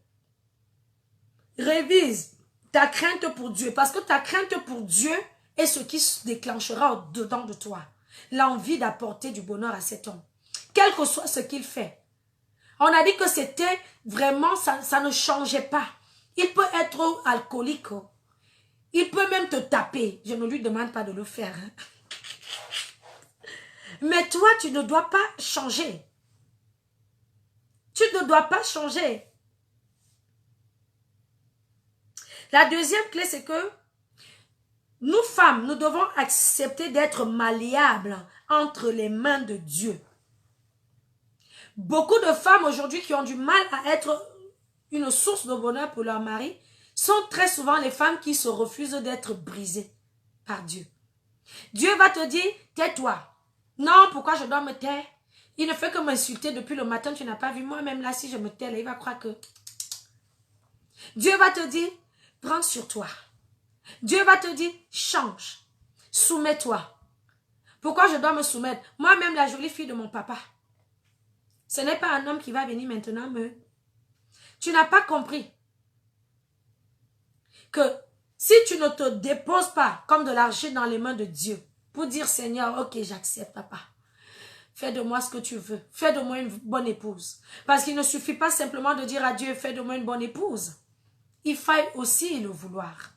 Révise ta crainte pour Dieu. Parce que ta crainte pour Dieu est ce qui se déclenchera au-dedans de toi. L'envie d'apporter du bonheur à cet homme. Quel que soit ce qu'il fait. On a dit que c'était vraiment, ça ne changeait pas. Il peut être alcoolique. Il peut même te taper. Je ne lui demande pas de le faire. Hein. Mais toi, tu ne dois pas changer. Tu ne dois pas changer. La deuxième clé, c'est que nous femmes, nous devons accepter d'être malléables entre les mains de Dieu. Beaucoup de femmes aujourd'hui qui ont du mal à être une source de bonheur pour leur mari sont très souvent les femmes qui se refusent d'être brisées par Dieu. Dieu va te dire, tais-toi. Non, pourquoi je dois me taire? Il ne fait que m'insulter depuis le matin, tu n'as pas vu. Moi-même là, si je me tais, là, il va croire que... Dieu va te dire, prends sur toi. Dieu va te dire, change, soumets-toi. Pourquoi je dois me soumettre? Moi-même, la jolie fille de mon papa. Ce n'est pas un homme qui va venir maintenant me... Tu n'as pas compris que si tu ne te déposes pas comme de l'argile dans les mains de Dieu, pour dire Seigneur, ok, j'accepte papa. Fais de moi ce que tu veux. Fais de moi une bonne épouse. Parce qu'il ne suffit pas simplement de dire à Dieu, fais de moi une bonne épouse. Il faut aussi le vouloir.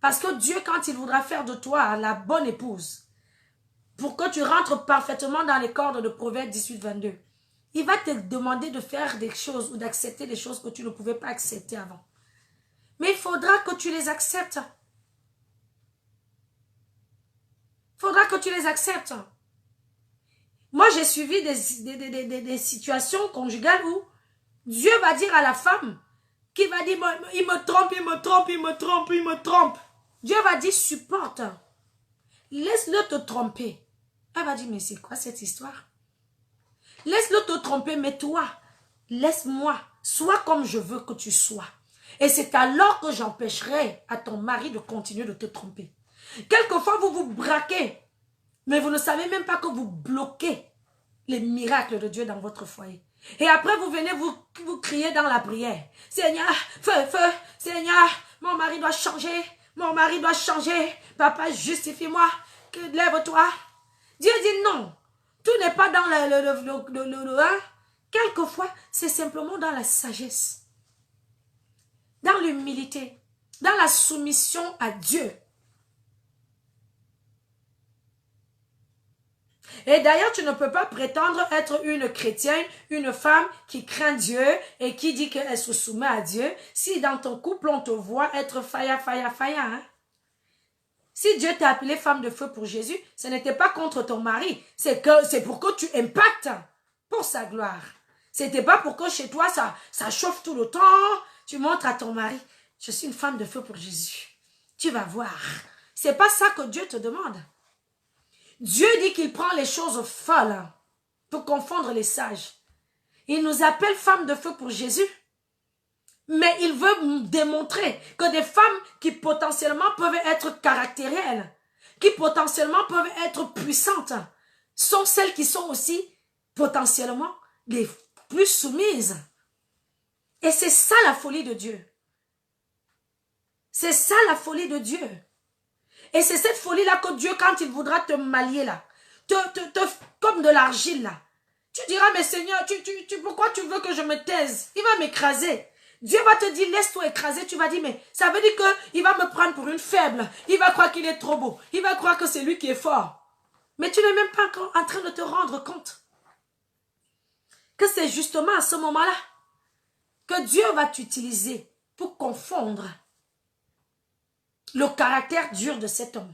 Parce que Dieu, quand il voudra faire de toi la bonne épouse, pour que tu rentres parfaitement dans les cordes de Proverbe 18, 22, il va te demander de faire des choses ou d'accepter des choses que tu ne pouvais pas accepter avant. Mais il faudra que tu les acceptes. Il faudra que tu les acceptes. Moi, j'ai suivi des situations conjugales où Dieu va dire à la femme qui va dire, il me trompe, il me trompe, il me trompe, il me trompe. Dieu va dire, supporte. Laisse-le te tromper. Elle va dire, mais c'est quoi cette histoire? Laisse-le te tromper, mais toi, laisse-moi, sois comme je veux que tu sois. Et c'est alors que j'empêcherai à ton mari de continuer de te tromper. Quelquefois, vous vous braquez, mais vous ne savez même pas que vous bloquez les miracles de Dieu dans votre foyer. Et après, vous venez vous crier dans la prière. Seigneur, feu, feu, Seigneur, mon mari doit changer, mon mari doit changer. Papa, justifie-moi, lève-toi. Dieu dit non. Tout n'est pas dans le quelquefois, c'est simplement dans la sagesse, dans l'humilité, dans la soumission à Dieu. Et d'ailleurs, tu ne peux pas prétendre être une chrétienne, une femme qui craint Dieu et qui dit qu'elle se soumet à Dieu, si dans ton couple, on te voit être faya. Hein? Si Dieu t'a appelé femme de feu pour Jésus, ce n'était pas contre ton mari. C'est pour que tu impactes pour sa gloire. C'était pas pour que chez toi, ça chauffe tout le temps. Tu montres à ton mari, je suis une femme de feu pour Jésus. Tu vas voir. C'est pas ça que Dieu te demande. Dieu dit qu'il prend les choses folles pour confondre les sages. Il nous appelle femmes de feu pour Jésus. Mais il veut démontrer que des femmes qui potentiellement peuvent être caractérielles, qui potentiellement peuvent être puissantes, sont celles qui sont aussi potentiellement les plus soumises. Et c'est ça la folie de Dieu. C'est ça la folie de Dieu. Et c'est cette folie-là que Dieu, quand il voudra te mallier là, comme de l'argile là, tu diras, mais Seigneur, pourquoi tu veux que je me taise? Il va m'écraser. Dieu va te dire, laisse-toi écraser. Tu vas dire, mais ça veut dire qu'il va me prendre pour une faible. Il va croire qu'il est trop beau. Il va croire que c'est lui qui est fort. Mais tu n'es même pas encore en train de te rendre compte que c'est justement à ce moment-là que Dieu va t'utiliser pour confondre le caractère dur de cet homme.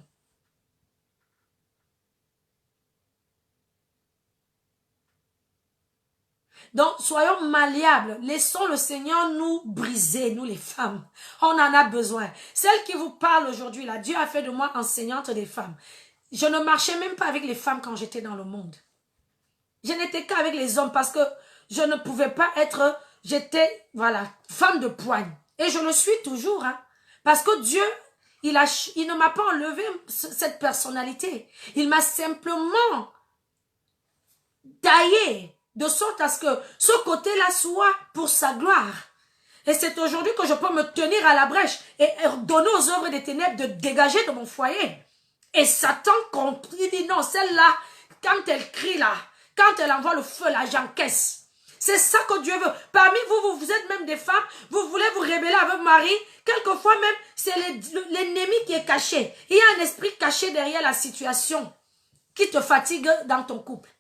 Donc, soyons malléables. Laissons le Seigneur nous briser, nous les femmes. On en a besoin. Celle qui vous parle aujourd'hui, là, Dieu a fait de moi enseignante des femmes. Je ne marchais même pas avec les femmes quand j'étais dans le monde. Je n'étais qu'avec les hommes parce que je ne pouvais pas être, j'étais, voilà, femme de poigne. Et je le suis toujours, hein. Parce que Dieu, il ne m'a pas enlevé cette personnalité. Il m'a simplement taillé de sorte à ce que ce côté-là soit pour sa gloire. Et c'est aujourd'hui que je peux me tenir à la brèche et donner aux œuvres des ténèbres de dégager de mon foyer. Et Satan, il dit non, celle-là, quand elle crie là, quand elle envoie le feu là, j'encaisse. C'est ça que Dieu veut. Parmi vous, vous êtes même des femmes, vous voulez vous rebeller avec votre mari. Quelquefois même, c'est l'ennemi qui est caché. Il y a un esprit caché derrière la situation qui te fatigue dans ton couple.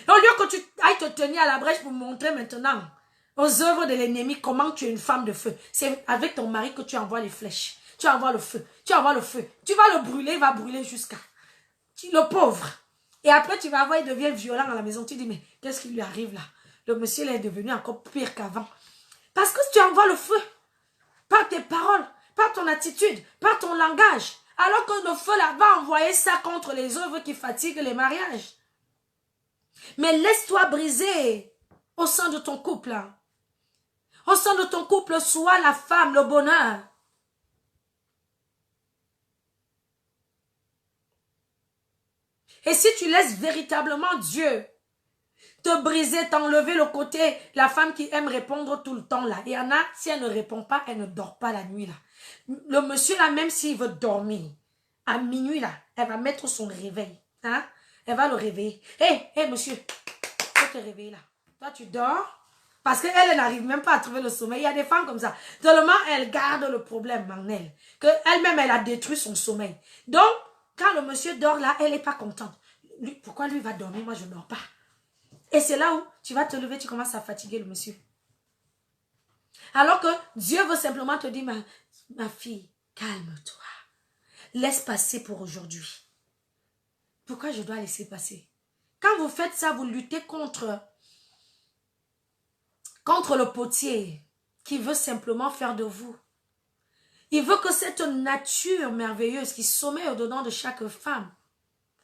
Au lieu que tu ailles te tenir à la brèche pour montrer maintenant aux œuvres de l'ennemi, comment tu es une femme de feu. C'est avec ton mari que tu envoies les flèches. Tu envoies le feu. Tu envoies le feu. Tu vas le brûler, il va brûler jusqu'à... Le pauvre. Et après, tu vas voir, il devient violent à la maison. Tu dis, mais qu'est-ce qui lui arrive là? Le monsieur là est devenu encore pire qu'avant. Parce que tu envoies le feu. Par tes paroles, par ton attitude, par ton langage. Alors que le feu là va envoyer ça contre les œuvres qui fatiguent les mariages. Mais laisse-toi briser au sein de ton couple. Au sein de ton couple, sois la femme, le bonheur. Et si tu laisses véritablement Dieu te briser, t'enlever le côté, la femme qui aime répondre tout le temps là. Il y en a, si elle ne répond pas, elle ne dort pas la nuit là. Le monsieur là, même s'il veut dormir, à minuit là, elle va mettre son réveil. Hein? Elle va le réveiller. Hé, monsieur, faut te réveiller là. Toi, tu dors parce qu'elle n'arrive même pas à trouver le sommeil. Il y a des femmes comme ça. Tellement elle garde le problème en elle. Qu'elle-même, elle a détruit son sommeil. Donc, quand le monsieur dort là, elle n'est pas contente. Pourquoi lui va dormir? Moi, je ne dors pas. Et c'est là où tu vas te lever, tu commences à fatiguer le monsieur. Alors que Dieu veut simplement te dire, ma fille, calme-toi. Laisse passer pour aujourd'hui. Pourquoi je dois laisser passer? Quand vous faites ça, vous luttez contre le potier qui veut simplement faire de vous. Il veut que cette nature merveilleuse qui sommeille au-dedans de chaque femme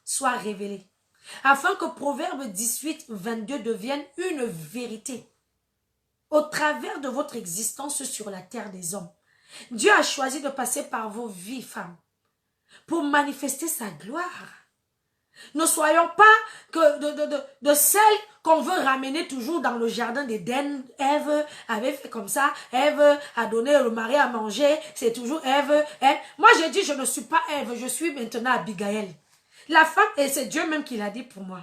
soit révélée. Afin que Proverbe 18, 22 devienne une vérité au travers de votre existence sur la terre des hommes. Dieu a choisi de passer par vos vies, femmes, pour manifester sa gloire. Ne soyons pas que de celles qu'on veut ramener toujours dans le jardin d'Éden. Ève avait fait comme ça. Ève a donné le mari à manger. C'est toujours Ève. Moi, j'ai dit, je ne suis pas Ève. Je suis maintenant Abigail. La femme, et c'est Dieu même qui l'a dit pour moi.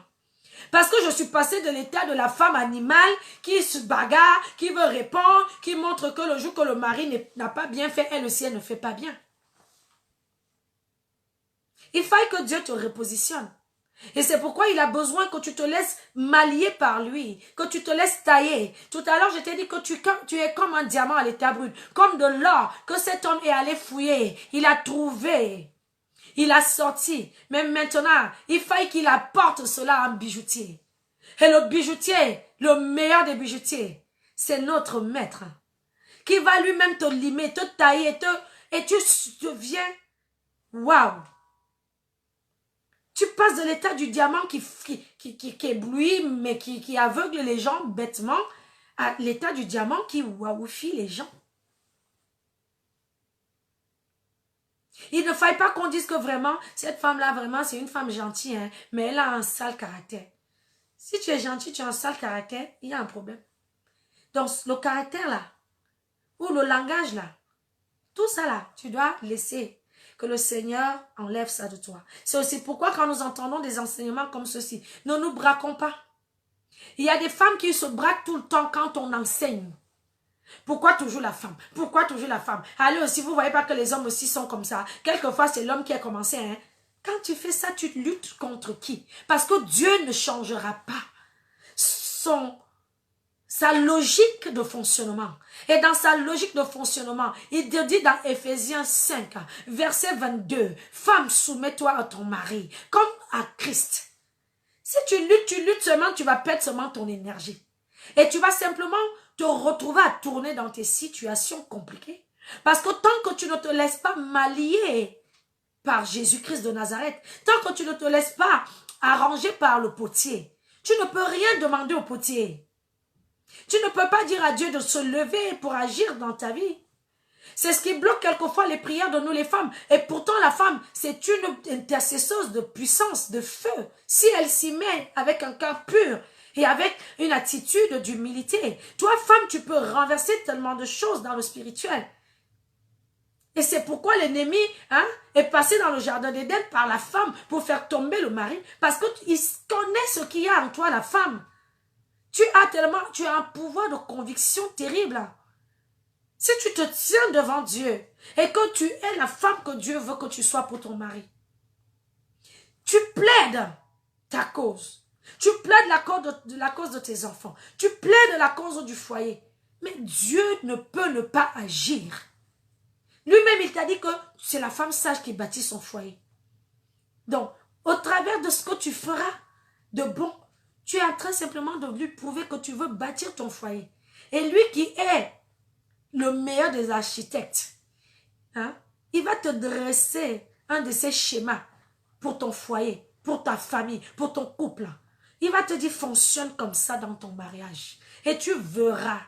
Parce que je suis passée de l'état de la femme animale qui se bagarre, qui veut répondre, qui montre que le jour que le mari n'a pas bien fait, elle aussi, elle ne fait pas bien. Il faille que Dieu te repositionne. Et c'est pourquoi il a besoin que tu te laisses mailler par lui, que tu te laisses tailler. Tout à l'heure, je t'ai dit que tu es comme un diamant à l'état brut, comme de l'or, que cet homme est allé fouiller. Il a trouvé, il a sorti. Mais maintenant, il faille qu'il apporte cela à un bijoutier. Et le bijoutier, le meilleur des bijoutiers, c'est notre maître, qui va lui-même te limer, te tailler, et tu deviens, waouh! Tu passes de l'état du diamant qui éblouit, mais qui aveugle les gens bêtement, à l'état du diamant qui waoufie les gens. Il ne faille pas qu'on dise que vraiment, cette femme-là, vraiment, c'est une femme gentille, hein, mais elle a un sale caractère. Si tu es gentil, tu as un sale caractère, il y a un problème. Donc, le caractère là, ou le langage là, tout ça là, tu dois laisser que le Seigneur enlève ça de toi. C'est aussi pourquoi quand nous entendons des enseignements comme ceci, ne nous braquons pas. Il y a des femmes qui se braquent tout le temps quand on enseigne. Pourquoi toujours la femme? Pourquoi toujours la femme? Allez aussi, vous ne voyez pas que les hommes aussi sont comme ça. Quelquefois, c'est l'homme qui a commencé. Hein? Quand tu fais ça, tu luttes contre qui? Parce que Dieu ne changera pas sa logique de fonctionnement. Et dans sa logique de fonctionnement, il te dit dans Éphésiens 5, verset 22, « Femme, soumets-toi à ton mari, comme à Christ. » Si tu luttes seulement, tu vas perdre seulement ton énergie. Et tu vas simplement te retrouver à tourner dans tes situations compliquées. Parce que tant que tu ne te laisses pas mallier par Jésus-Christ de Nazareth, tant que tu ne te laisses pas arranger par le potier, tu ne peux rien demander au potier. Tu ne peux pas dire à Dieu de se lever pour agir dans ta vie. C'est ce qui bloque quelquefois les prières de nous les femmes. Et pourtant la femme, c'est une intercesseuse de puissance, de feu. Si elle s'y met avec un cœur pur et avec une attitude d'humilité. Toi, femme, tu peux renverser tellement de choses dans le spirituel. Et c'est pourquoi l'ennemi est passé dans le jardin d'Éden par la femme pour faire tomber le mari. Parce qu'il connaît ce qu'il y a en toi, la femme. Tu as un pouvoir de conviction terrible. Si tu te tiens devant Dieu et que tu es la femme que Dieu veut que tu sois pour ton mari, tu plaides ta cause. Tu plaides la cause de tes enfants. Tu plaides la cause du foyer. Mais Dieu ne peut ne pas agir. Lui-même, il t'a dit que c'est la femme sage qui bâtit son foyer. Donc, au travers de ce que tu feras de bon, tu es en train simplement de lui prouver que tu veux bâtir ton foyer. Et lui qui est le meilleur des architectes, hein, il va te dresser un de ces schémas pour ton foyer, pour ta famille, pour ton couple. Il va te dire, fonctionne comme ça dans ton mariage. Et tu verras,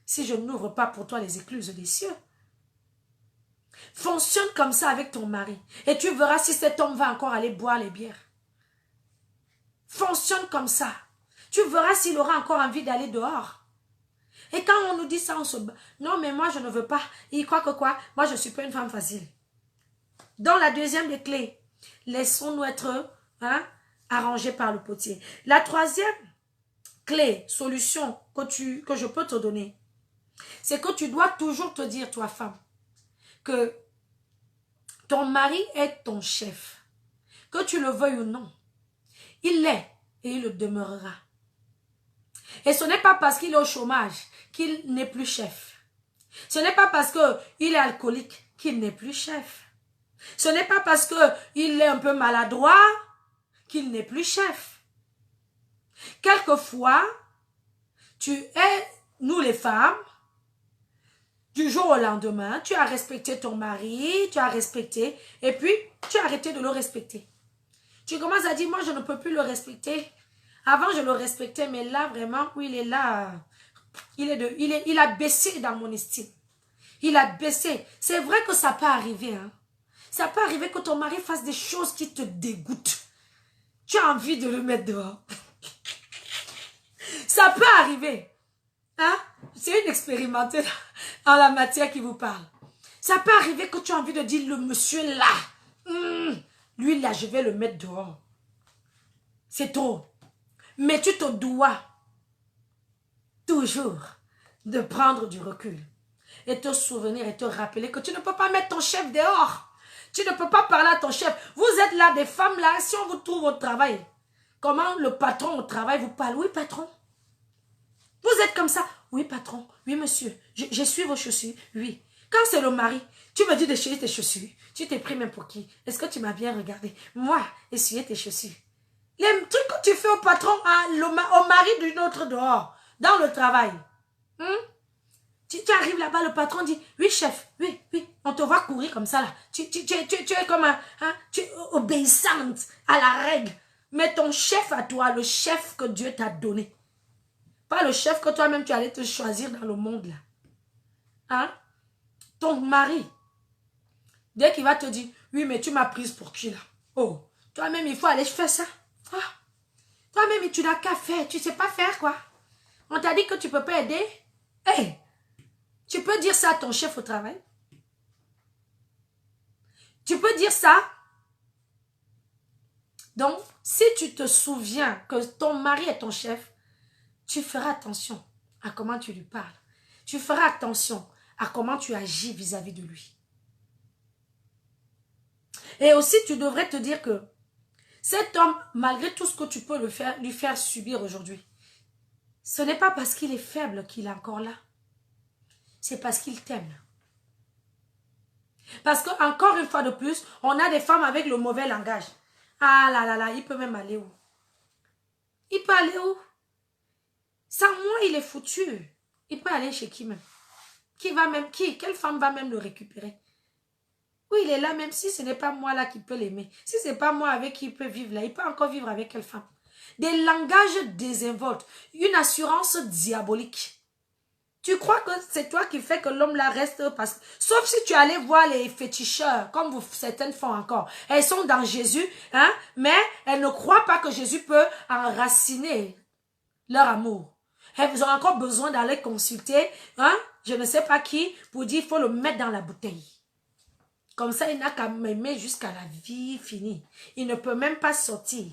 si je n'ouvre pas pour toi les écluses des cieux, fonctionne comme ça avec ton mari. Et tu verras si cet homme va encore aller boire les bières. Fonctionne comme ça. Tu verras s'il aura encore envie d'aller dehors. Et quand on nous dit ça, on se... Non, mais moi, je ne veux pas. Il croit que quoi? Moi, je ne suis pas une femme facile. Dans la deuxième des clés, laissons-nous être arrangés par le potier. La troisième clé, solution que je peux te donner, c'est que tu dois toujours te dire, toi, femme, que ton mari est ton chef. Que tu le veuilles ou non, il l'est et il le demeurera. Et ce n'est pas parce qu'il est au chômage qu'il n'est plus chef. Ce n'est pas parce qu'il est alcoolique qu'il n'est plus chef. Ce n'est pas parce qu'il est un peu maladroit qu'il n'est plus chef. Quelquefois, nous les femmes, du jour au lendemain, tu as respecté ton mari, tu as respecté, et puis tu as arrêté de le respecter. Tu commences à dire, moi je ne peux plus le respecter. Avant je le respectais, mais là vraiment, où il est là, il a baissé dans mon estime. Il a baissé. C'est vrai que ça peut arriver, hein. Ça peut arriver que ton mari fasse des choses qui te dégoûtent. Tu as envie de le mettre dehors. Ça peut arriver. Hein? C'est une expérimentée en la matière qui vous parle. Ça peut arriver que tu as envie de dire, le monsieur là, lui là, je vais le mettre dehors. C'est trop. Mais tu te dois toujours de prendre du recul et te souvenir et te rappeler que tu ne peux pas mettre ton chef dehors. Tu ne peux pas parler à ton chef. Vous êtes là, des femmes là, si on vous trouve au travail, comment le patron au travail vous parle? Oui, patron. Vous êtes comme ça. Oui, patron. Oui, monsieur. J'essuie vos chaussures. Oui. Quand c'est le mari, tu me dis d'essuyer tes chaussures. Tu t'es pris même pour qui? Est-ce que tu m'as bien regardé? Moi, essuyer tes chaussures. Les trucs que tu fais au patron, au mari d'une autre dehors, dans le travail. Tu arrives là-bas, le patron dit, oui, chef, oui, oui, on te voit courir comme ça là. Tu es comme tu es obéissante à la règle. Mais ton chef à toi, le chef que Dieu t'a donné, pas le chef que toi-même tu allais te choisir dans le monde là. Hein? Ton mari, dès qu'il va te dire, oui, mais tu m'as prise pour qui là? Oh, toi-même il faut aller faire ça. Ah. Toi-même tu n'as qu'à faire, tu ne sais pas faire quoi. On t'a dit que tu ne peux pas aider. Hey, tu peux dire ça à ton chef au travail? Tu peux dire ça? Donc, si tu te souviens que ton mari est ton chef, tu feras attention à comment tu lui parles. Tu feras attention à comment tu agis vis-à-vis de lui. Et aussi, tu devrais te dire que cet homme, malgré tout ce que tu peux lui faire subir aujourd'hui, ce n'est pas parce qu'il est faible qu'il est encore là. C'est parce qu'il t'aime. Parce que, encore une fois de plus, on a des femmes avec le mauvais langage. Ah là là là, il peut même aller où? Il peut aller où? Sans moi, il est foutu. Il peut aller chez qui même? Quelle femme va même le récupérer? Oui, il est là, même si ce n'est pas moi là qui peux l'aimer. Si ce n'est pas moi avec qui il peut vivre là, il peut encore vivre avec quelle femme? Des langages désinvoltes, une assurance diabolique. Tu crois que c'est toi qui fais que l'homme là reste parce que... Sauf si tu allais voir les féticheurs, comme certaines font encore. Elles sont dans Jésus, hein, mais elles ne croient pas que Jésus peut enraciner leur amour. Elles ont encore besoin d'aller consulter, hein, je ne sais pas qui, pour dire qu'il faut le mettre dans la bouteille. Comme ça, il n'a qu'à m'aimer jusqu'à la vie finie. Il ne peut même pas sortir.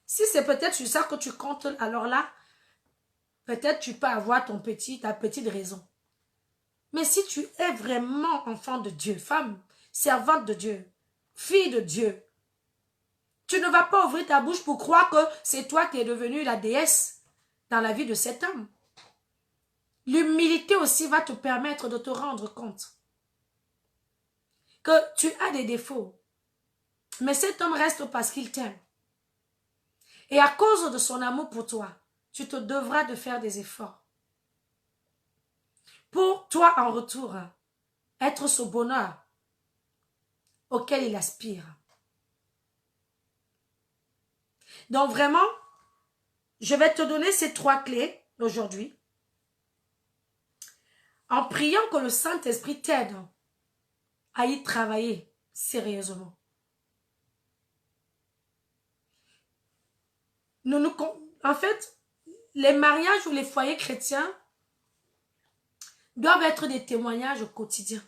Si c'est peut-être sur ça que tu comptes, alors là, peut-être tu peux avoir ta petite raison. Mais si tu es vraiment enfant de Dieu, femme, servante de Dieu, fille de Dieu, tu ne vas pas ouvrir ta bouche pour croire que c'est toi qui es devenue la déesse dans la vie de cet homme. L'humilité l'humilité aussi va te permettre de te rendre compte que tu as des défauts. Mais cet homme reste parce qu'il t'aime. Et à cause de son amour pour toi, tu te devras de faire des efforts. Pour toi, en retour, être ce bonheur auquel il aspire. Donc vraiment, je vais te donner ces 3 clés aujourd'hui, en priant que le Saint-Esprit t'aide à y travailler sérieusement. En fait, les mariages ou les foyers chrétiens doivent être des témoignages quotidiens.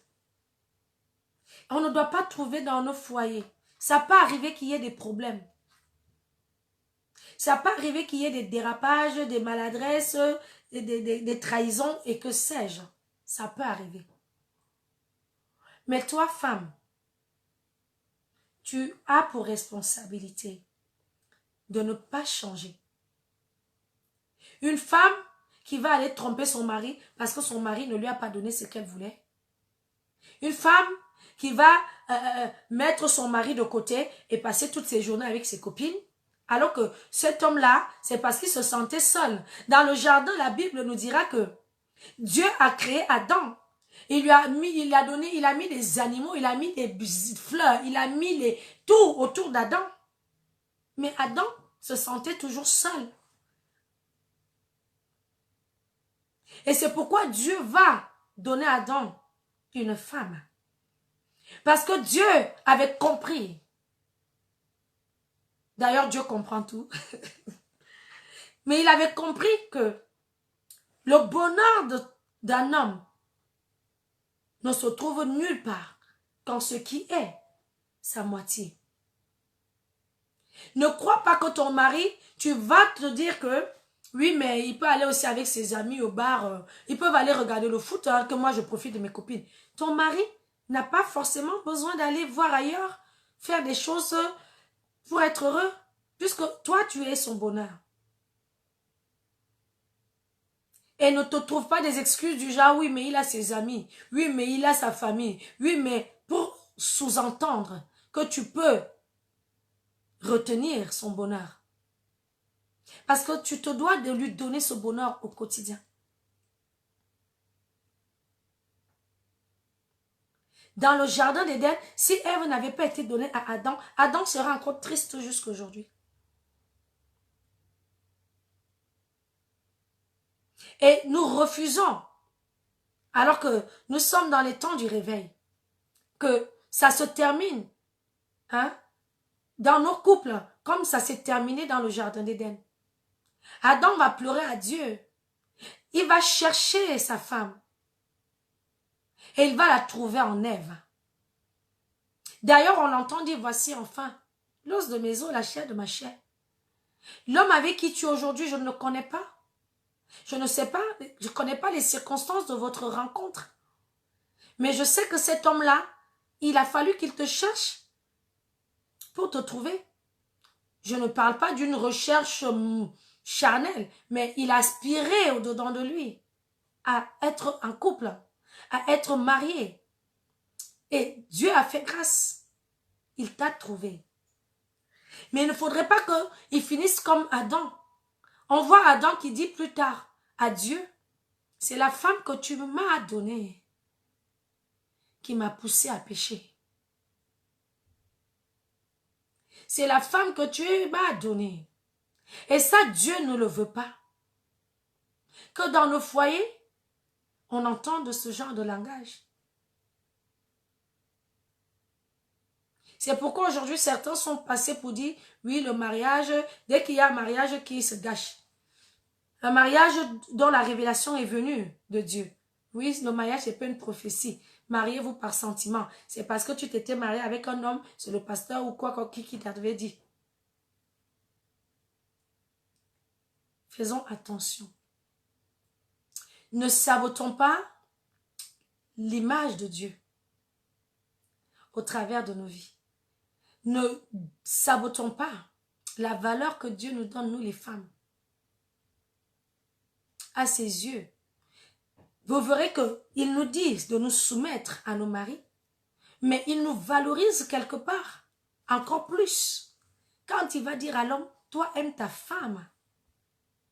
On ne doit pas trouver dans nos foyers. Ça peut arriver qu'il y ait des problèmes. Ça peut arriver qu'il y ait des dérapages, des maladresses, des trahisons et que sais-je. Ça peut arriver. Mais toi, femme, tu as pour responsabilité de ne pas changer. Une femme qui va aller tromper son mari parce que son mari ne lui a pas donné ce qu'elle voulait. Une femme qui va mettre son mari de côté et passer toutes ses journées avec ses copines. Alors que cet homme-là, c'est parce qu'il se sentait seul. Dans le jardin, la Bible nous dira que Dieu a créé Adam. Il a mis des animaux, il a mis des fleurs, il a mis tout autour d'Adam. Mais Adam se sentait toujours seul. Et c'est pourquoi Dieu va donner à Adam une femme. Parce que Dieu avait compris. D'ailleurs, Dieu comprend tout. Mais il avait compris que le bonheur d'un homme ne se trouve nulle part qu'en ce qui est sa moitié. Ne crois pas que ton mari, tu vas te dire que oui, mais il peut aller aussi avec ses amis au bar, ils peuvent aller regarder le foot, hein, que moi je profite de mes copines. Ton mari n'a pas forcément besoin d'aller voir ailleurs, faire des choses pour être heureux, puisque toi tu es son bonheur. Et ne te trouve pas des excuses du genre, oui, mais il a ses amis, oui, mais il a sa famille, oui, mais pour sous-entendre que tu peux retenir son bonheur. Parce que tu te dois de lui donner ce bonheur au quotidien. Dans le jardin d'Éden, si Ève n'avait pas été donnée à Adam, Adam serait encore triste jusqu'à aujourd'hui. Et nous refusons, alors que nous sommes dans les temps du réveil, que ça se termine hein, dans nos couples, comme ça s'est terminé dans le jardin d'Éden. Adam va pleurer à Dieu. Il va chercher sa femme. Et il va la trouver en Ève. D'ailleurs, on l'entend dire, voici enfin l'os de mes os, la chair de ma chair. L'homme avec qui tu es aujourd'hui, je ne le connais pas. Je ne sais pas, je ne connais pas les circonstances de votre rencontre. Mais je sais que cet homme-là, il a fallu qu'il te cherche pour te trouver. Je ne parle pas d'une recherche charnelle, mais il a aspiré au-dedans de lui à être en couple, à être marié. Et Dieu a fait grâce. Il t'a trouvé. Mais il ne faudrait pas qu'il finisse comme Adam. On voit Adam qui dit plus tard à Dieu, c'est la femme que tu m'as donnée qui m'a poussé à pécher. C'est la femme que tu m'as donnée. Et ça, Dieu ne le veut pas. Que dans nos foyers, on entende ce genre de langage. C'est pourquoi aujourd'hui, certains sont passés pour dire, oui, le mariage, dès qu'il y a un mariage qui se gâche. Un mariage dont la révélation est venue de Dieu. Oui, le mariage, n'est pas une prophétie. Mariez-vous par sentiment. C'est parce que tu t'étais marié avec un homme, c'est le pasteur ou quoi qui t'avait dit. Faisons attention. Ne sabotons pas l'image de Dieu au travers de nos vies. Ne sabotons pas la valeur que Dieu nous donne, nous les femmes. À ses yeux, vous verrez qu'ils nous disent de nous soumettre à nos maris, mais ils nous valorisent quelque part, encore plus. Quand il va dire à l'homme, toi aime ta femme,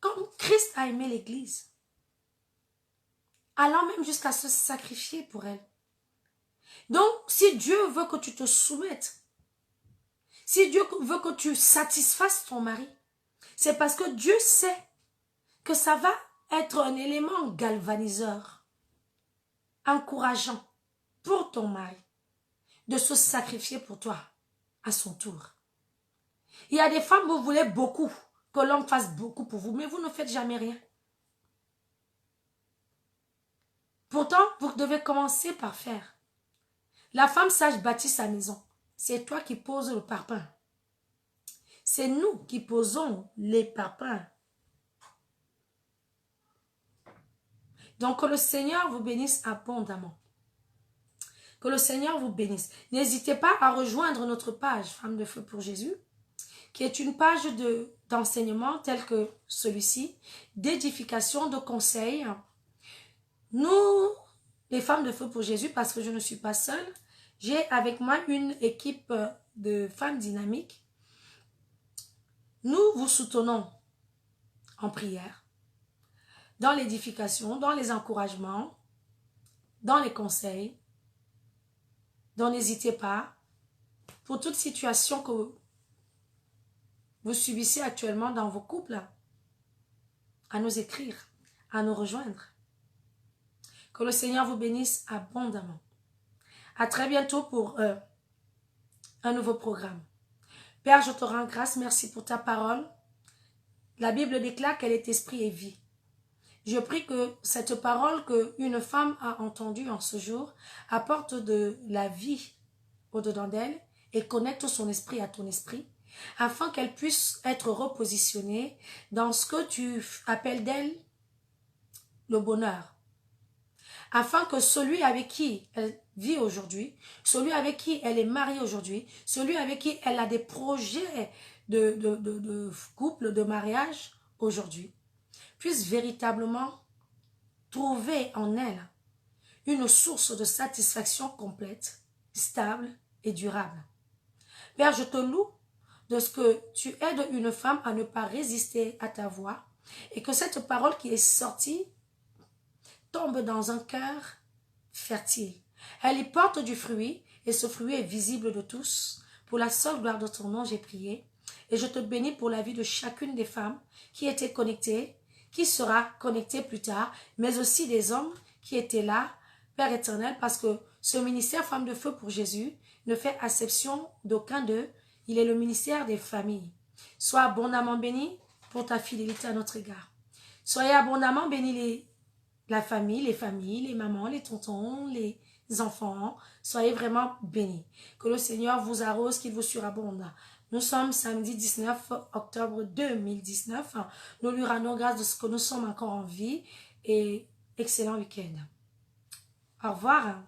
comme Christ a aimé l'Église, allant même jusqu'à se sacrifier pour elle. Donc, si Dieu veut que tu te soumettes, si Dieu veut que tu satisfasses ton mari, c'est parce que Dieu sait que ça va être un élément galvaniseur, encourageant pour ton mari de se sacrifier pour toi à son tour. Il y a des femmes, vous voulez beaucoup, que l'homme fasse beaucoup pour vous, mais vous ne faites jamais rien. Pourtant, vous devez commencer par faire. La femme sage bâtit sa maison. C'est toi qui poses le parpaing. C'est nous qui posons les parpaings. Donc, que le Seigneur vous bénisse abondamment. Que le Seigneur vous bénisse. N'hésitez pas à rejoindre notre page Femme de Feu pour Jésus, qui est une page d'enseignement tel que celui-ci, d'édification, de conseils. Nous, les Femmes de Feu pour Jésus, parce que je ne suis pas seule, j'ai avec moi une équipe de femmes dynamiques. Nous vous soutenons en prière, dans l'édification, dans les encouragements, dans les conseils. Donc n'hésitez pas, pour toute situation que vous subissez actuellement dans vos couples, à nous écrire, à nous rejoindre. Que le Seigneur vous bénisse abondamment. À très bientôt pour un nouveau programme. Père, je te rends grâce, merci pour ta parole. La Bible déclare qu'elle est esprit et vie. Je prie que cette parole qu'une femme a entendue en ce jour apporte de la vie au-dedans d'elle et connecte son esprit à ton esprit, afin qu'elle puisse être repositionnée dans ce que tu appelles d'elle le bonheur. Afin que celui avec qui elle vit aujourd'hui, celui avec qui elle est mariée aujourd'hui, celui avec qui elle a des projets de couple, de mariage aujourd'hui, puisse véritablement trouver en elle une source de satisfaction complète, stable et durable. Père, je te loue de ce que tu aides une femme à ne pas résister à ta voix et que cette parole qui est sortie tombe dans un cœur fertile. Elle y porte du fruit et ce fruit est visible de tous. Pour la seule gloire de ton nom, j'ai prié. Et je te bénis pour la vie de chacune des femmes qui étaient connectées, qui sera connectée plus tard, mais aussi des hommes qui étaient là, Père éternel, parce que ce ministère Femme de Feu pour Jésus ne fait exception d'aucun d'eux. Il est le ministère des familles. Sois abondamment béni pour ta fidélité à notre égard. Soyez abondamment bénis la famille, les mamans, les tontons, les enfants. Soyez vraiment bénis. Que le Seigneur vous arrose, qu'il vous surabonde. Nous sommes samedi 19 octobre 2019. Nous lui rendons grâce de ce que nous sommes encore en vie et excellent week-end. Au revoir.